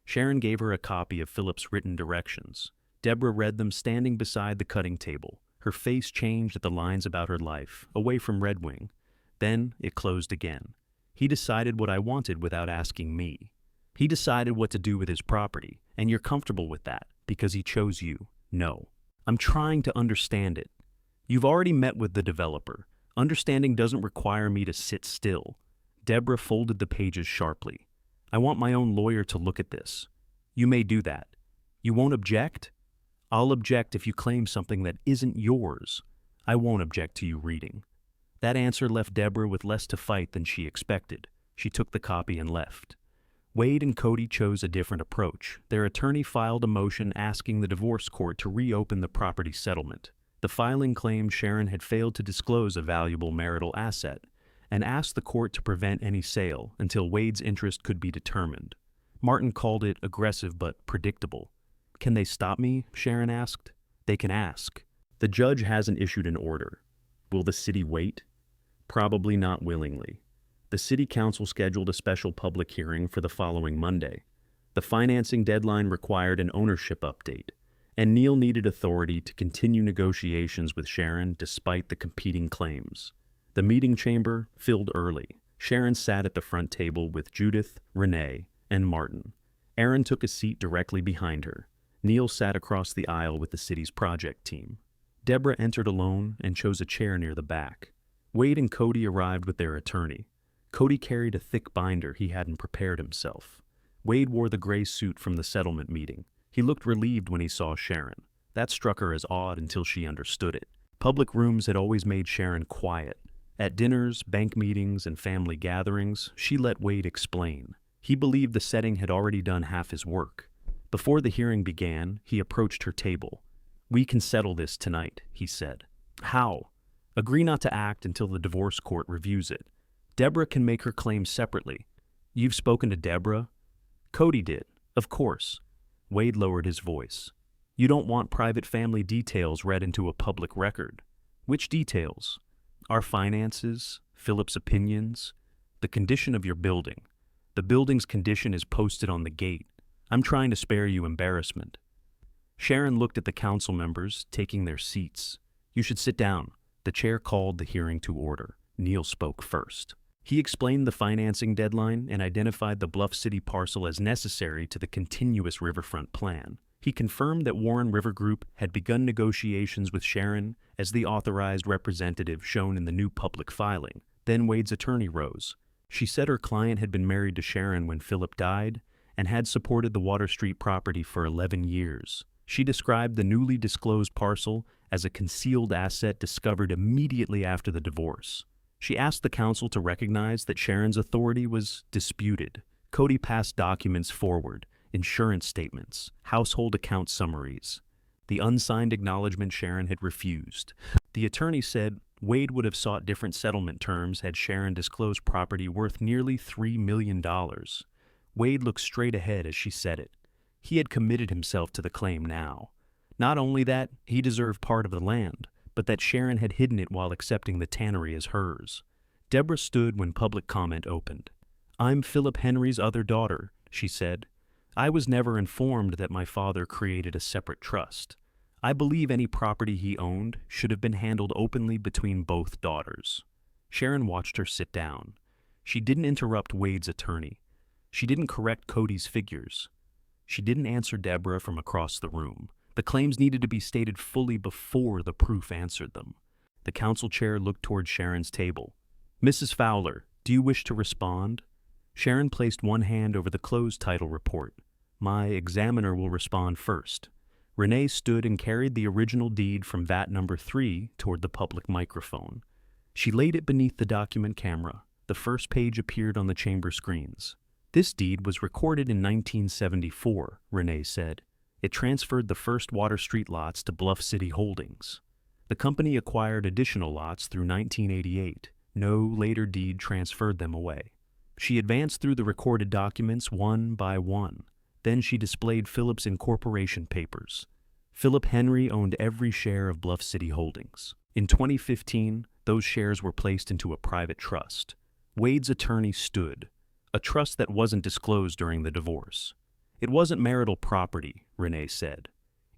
Sharon gave her a copy of Philip's written directions. Deborah read them standing beside the cutting table. Her face changed at the lines about her life, away from Red Wing. Then it closed again. He decided what I wanted without asking me. He decided what to do with his property, and you're comfortable with that because he chose you. No. I'm trying to understand it. You've already met with the developer. Understanding doesn't require me to sit still. Deborah folded the pages sharply. I want my own lawyer to look at this. You may do that. You won't object? I'll object if you claim something that isn't yours. I won't object to you reading. That answer left Deborah with less to fight than she expected. She took the copy and left. Wade and Cody chose a different approach. Their attorney filed a motion asking the divorce court to reopen the property settlement. The filing claimed Sharon had failed to disclose a valuable marital asset and asked the court to prevent any sale until Wade's interest could be determined. Martin called it aggressive but predictable. Can they stop me? Sharon asked. They can ask. The judge hasn't issued an order. Will the city wait? Probably not willingly. The city council scheduled a special public hearing for the following Monday. The financing deadline required an ownership update, and Neil needed authority to continue negotiations with Sharon despite the competing claims. The meeting chamber filled early. Sharon sat at the front table with Judith, Renee, and Martin. Aaron took a seat directly behind her. Neil sat across the aisle with the city's project team. Deborah entered alone and chose a chair near the back. Wade and Cody arrived with their attorney. Cody carried a thick binder he hadn't prepared himself. Wade wore the gray suit from the settlement meeting. He looked relieved when he saw Sharon. That struck her as odd until she understood it. Public rooms had always made Sharon quiet. At dinners, bank meetings, and family gatherings, she let Wade explain. He believed the setting had already done half his work. Before the hearing began, he approached her table. We can settle this tonight, he said. How? Agree not to act until the divorce court reviews it. Deborah can make her claim separately. You've spoken to Deborah? Cody did, of course. Wade lowered his voice. You don't want private family details read into a public record. Which details? Our finances, Philip's opinions, the condition of your building. The building's condition is posted on the gate. I'm trying to spare you embarrassment. Sharon looked at the council members, taking their seats. You should sit down. The chair called the hearing to order. Neil spoke first. He explained the financing deadline and identified the Bluff City parcel as necessary to the continuous riverfront plan. He confirmed that Warren River Group had begun negotiations with Sharon as the authorized representative shown in the new public filing. Then Wade's attorney rose. She said her client had been married to Sharon when Philip died and had supported the Water Street property for 11 years. She described the newly disclosed parcel as a concealed asset discovered immediately after the divorce. She asked the council to recognize that Sharon's authority was disputed. Cody passed documents forward, insurance statements, household account summaries. The unsigned acknowledgement Sharon had refused. The attorney said Wade would have sought different settlement terms had Sharon disclosed property worth nearly $3 million. Wade looked straight ahead as she said it. He had committed himself to the claim now. Not only that, he deserved part of the land, but that Sharon had hidden it while accepting the tannery as hers. Deborah stood when public comment opened. I'm Philip Henry's other daughter, she said. I was never informed that my father created a separate trust. I believe any property he owned should have been handled openly between both daughters. Sharon watched her sit down. She didn't interrupt Wade's attorney. She didn't correct Cody's figures. She didn't answer Deborah from across the room. The claims needed to be stated fully before the proof answered them. The council chair looked toward Sharon's table. Mrs. Fowler, do you wish to respond? Sharon placed one hand over the closed title report. My examiner will respond first. Renee stood and carried the original deed from vat number 3 toward the public microphone. She laid it beneath the document camera. The first page appeared on the chamber screens. This deed was recorded in 1974, Renee said. It transferred the first Water Street lots to Bluff City Holdings. The company acquired additional lots through 1988. No later deed transferred them away. She advanced through the recorded documents one by one. Then she displayed Philip's incorporation papers. Philip Henry owned every share of Bluff City Holdings. In 2015, those shares were placed into a private trust. Wade's attorney stood, a trust that wasn't disclosed during the divorce. It wasn't marital property, Renee said.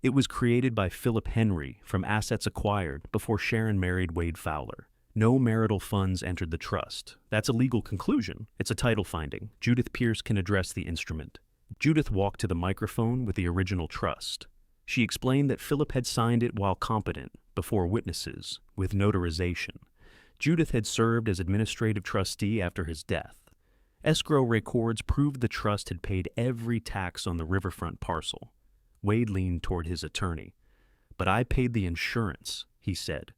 It was created by Philip Henry from assets acquired before Sharon married Wade Fowler. No marital funds entered the trust. That's a legal conclusion. It's a title finding. Judith Pierce can address the instrument. Judith walked to the microphone with the original trust. She explained that Philip had signed it while competent, before witnesses, with notarization. Judith had served as administrative trustee after his death. Escrow records proved the trust had paid every tax on the riverfront parcel. Wade leaned toward his attorney. "But I paid the insurance," he said.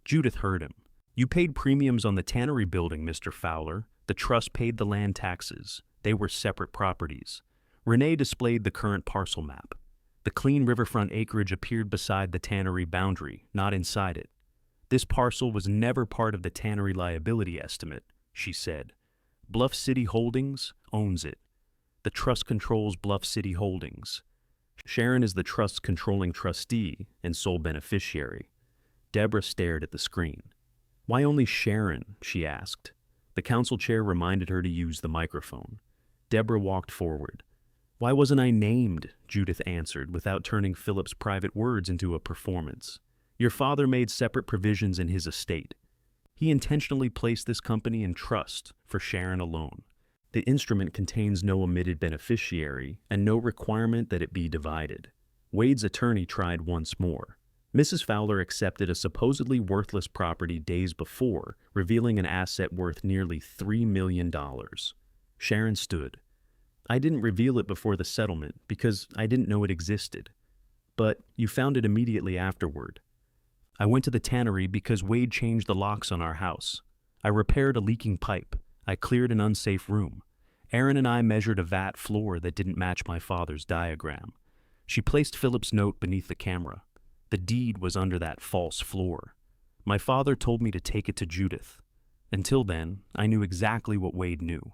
Judith heard him. "You paid premiums on the Tannery building, Mr. Fowler. The trust paid the land taxes. They were separate properties." Renee displayed the current parcel map. The clean riverfront acreage appeared beside the Tannery boundary, not inside it. "This parcel was never part of the Tannery liability estimate," she said. "Bluff City Holdings owns it. The trust controls Bluff City Holdings. Sharon is the trust's controlling trustee and sole beneficiary." Deborah stared at the screen. "Why only Sharon?" she asked. The council chair reminded her to use the microphone. Deborah walked forward. "Why wasn't I named?" Judith answered, without turning Philip's private words into a performance. "Your father made separate provisions in his estate. He intentionally placed this company in trust for Sharon alone. The instrument contains no omitted beneficiary and no requirement that it be divided." Wade's attorney tried once more. Mrs. Fowler accepted a supposedly worthless property days before, revealing an asset worth nearly $3 million. Sharon stood. "I didn't reveal it before the settlement because I didn't know it existed. But you found it immediately afterward. I went to the Tannery because Wade changed the locks on our house. I repaired a leaking pipe. I cleared an unsafe room. Aaron and I measured a vat floor that didn't match my father's diagram." She placed Philip's note beneath the camera. "The deed was under that false floor. My father told me to take it to Judith. Until then, I knew exactly what Wade knew.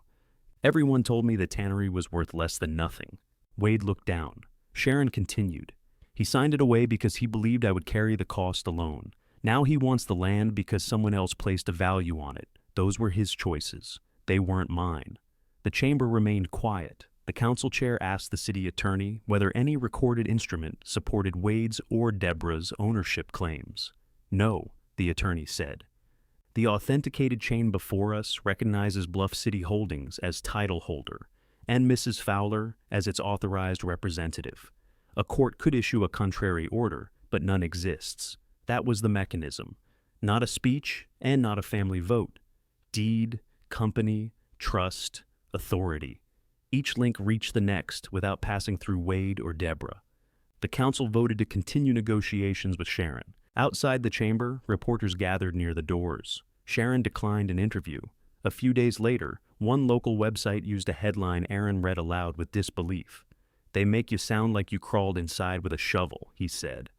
Everyone told me the Tannery was worth less than nothing." Wade looked down. Sharon continued. "He signed it away because he believed I would carry the cost alone. Now he wants the land because someone else placed a value on it. Those were his choices. They weren't mine." The chamber remained quiet. The council chair asked the city attorney whether any recorded instrument supported Wade's or Deborah's ownership claims. "No," the attorney said. "The authenticated chain before us recognizes Bluff City Holdings as title holder and Mrs. Fowler as its authorized representative. A court could issue a contrary order, but none exists. That was the mechanism. Not a speech and not a family vote. Deed, company, trust, authority. Each link reached the next without passing through Wade or Deborah." The council voted to continue negotiations with Sharon. Outside the chamber, reporters gathered near the doors. Sharon declined an interview. A few days later, one local website used a headline Aaron read aloud with disbelief. "They make you sound like you crawled inside with a shovel," he said.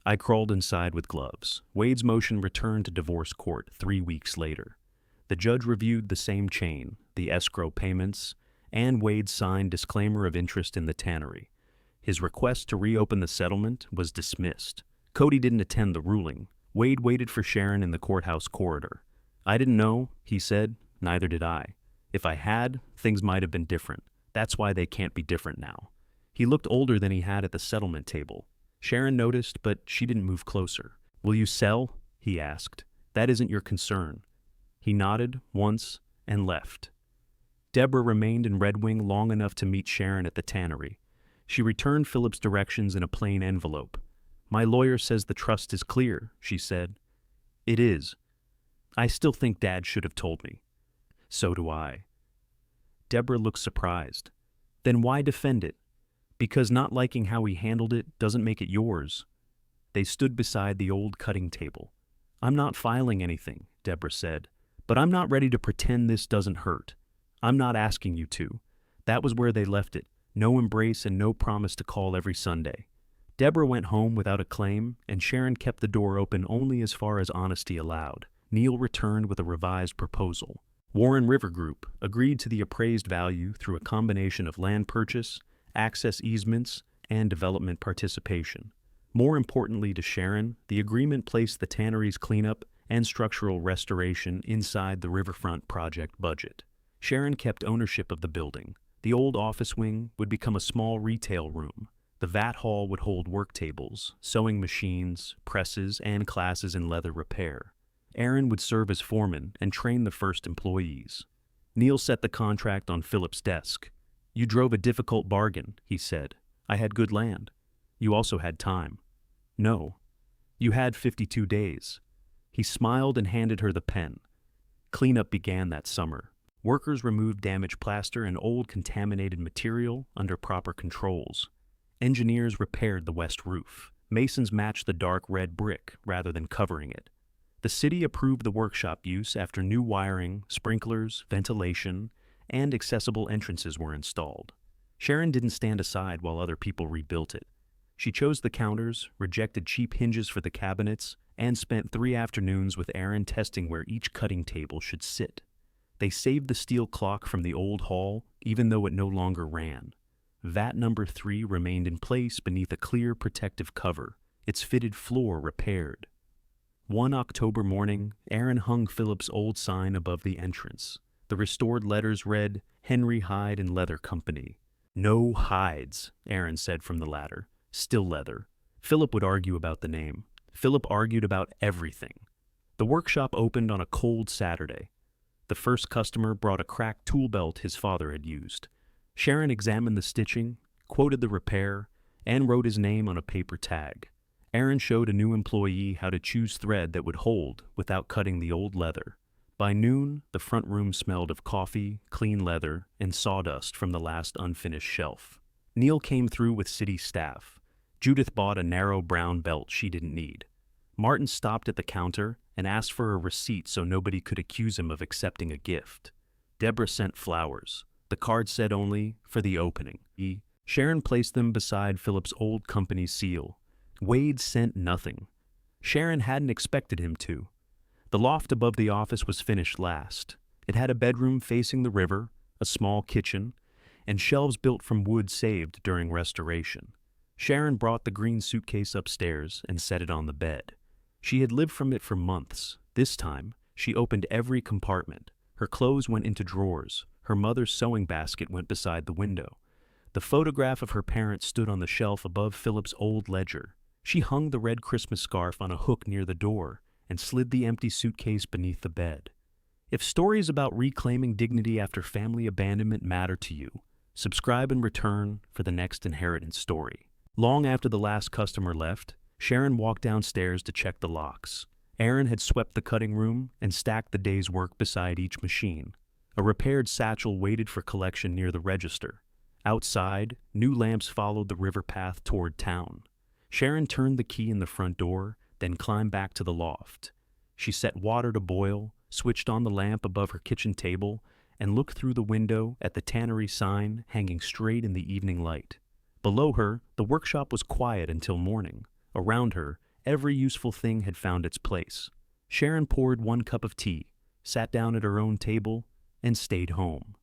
"I crawled inside with gloves." Wade's motion returned to divorce court 3 weeks later. The judge reviewed the same chain, the escrow payments, and Wade's signed disclaimer of interest in the Tannery. His request to reopen the settlement was dismissed. Cody didn't attend the ruling. Wade waited for Sharon in the courthouse corridor. "I didn't know," he said. "Neither did I. If I had, things might have been different. That's why they can't be different now." He looked older than he had at the settlement table. Sharon noticed, but she didn't move closer. "Will you sell?" he asked. "That isn't your concern." He nodded once and left. Deborah remained in Red Wing long enough to meet Sharon at the Tannery. She returned Philip's directions in a plain envelope. "My lawyer says the trust is clear," she said. "It is. I still think Dad should have told me." "So do I." Deborah looked surprised. "Then why defend it?" "Because not liking how he handled it doesn't make it yours." They stood beside the old cutting table. "I'm not filing anything," Deborah said, "but I'm not ready to pretend this doesn't hurt. I'm not asking you to. That was where they left it. No embrace and no promise to call every Sunday. Deborah went home without a claim, and Sharon kept the door open only as far as honesty allowed. Neil returned with a revised proposal. Warren River Group agreed to the appraised value through a combination of land purchase, access easements, and development participation. More importantly to Sharon, the agreement placed the tannery's cleanup and structural restoration inside the riverfront project budget. Sharon kept ownership of the building. The old office wing would become a small retail room. The vat hall would hold work tables, sewing machines, presses, and classes in leather repair. Aaron would serve as foreman and train the first employees. Neil set the contract on Philip's desk. "You drove a difficult bargain," he said. "I had good land. You also had time." "No. You had 52 days. He smiled and handed her the pen. Cleanup began that summer. Workers removed damaged plaster and old contaminated material under proper controls. Engineers repaired the west roof. Masons matched the dark red brick rather than covering it. The city approved the workshop use after new wiring, sprinklers, ventilation, and accessible entrances were installed. Sharon didn't stand aside while other people rebuilt it. She chose the counters, rejected cheap hinges for the cabinets, and spent 3 afternoons with Aaron testing where each cutting table should sit. They saved the steel clock from the old hall, even though it no longer ran. Vat number 3 remained in place beneath a clear protective cover, its fitted floor repaired. One October morning, Aaron hung Philip's old sign above the entrance. The restored letters read, "Henry Hide and Leather Company." "No hides," Aaron said from the ladder. "Still leather." Philip would argue about the name. Philip argued about everything. The workshop opened on a cold Saturday. The first customer brought a cracked tool belt his father had used. Sharon examined the stitching, quoted the repair, and wrote his name on a paper tag. Aaron showed a new employee how to choose thread that would hold without cutting the old leather. By noon, the front room smelled of coffee, clean leather, and sawdust from the last unfinished shelf. Neil came through with city staff. Judith bought a narrow brown belt she didn't need. Martin stopped at the counter and asked for a receipt so nobody could accuse him of accepting a gift. Deborah sent flowers. The card said only, "For the opening." Sharon placed them beside Philip's old company seal. Wade sent nothing. Sharon hadn't expected him to. The loft above the office was finished last. It had a bedroom facing the river, a small kitchen, and shelves built from wood saved during restoration. Sharon brought the green suitcase upstairs and set it on the bed. She had lived from it for months. This time, she opened every compartment. Her clothes went into drawers. Her mother's sewing basket went beside the window. The photograph of her parents stood on the shelf above Philip's old ledger. She hung the red Christmas scarf on a hook near the door and slid the empty suitcase beneath the bed. If stories about reclaiming dignity after family abandonment matter to you, subscribe and return for the next inheritance story. Long after the last customer left, Sharon walked downstairs to check the locks. Aaron had swept the cutting room and stacked the day's work beside each machine. A repaired satchel waited for collection near the register. Outside, new lamps followed the river path toward town. Sharon turned the key in the front door, then climbed back to the loft. She set water to boil, switched on the lamp above her kitchen table, and looked through the window at the Tannery sign hanging straight in the evening light. Below her, the workshop was quiet until morning. Around her, every useful thing had found its place. Sharon poured 1 cup of tea, sat down at her own table, and stayed home.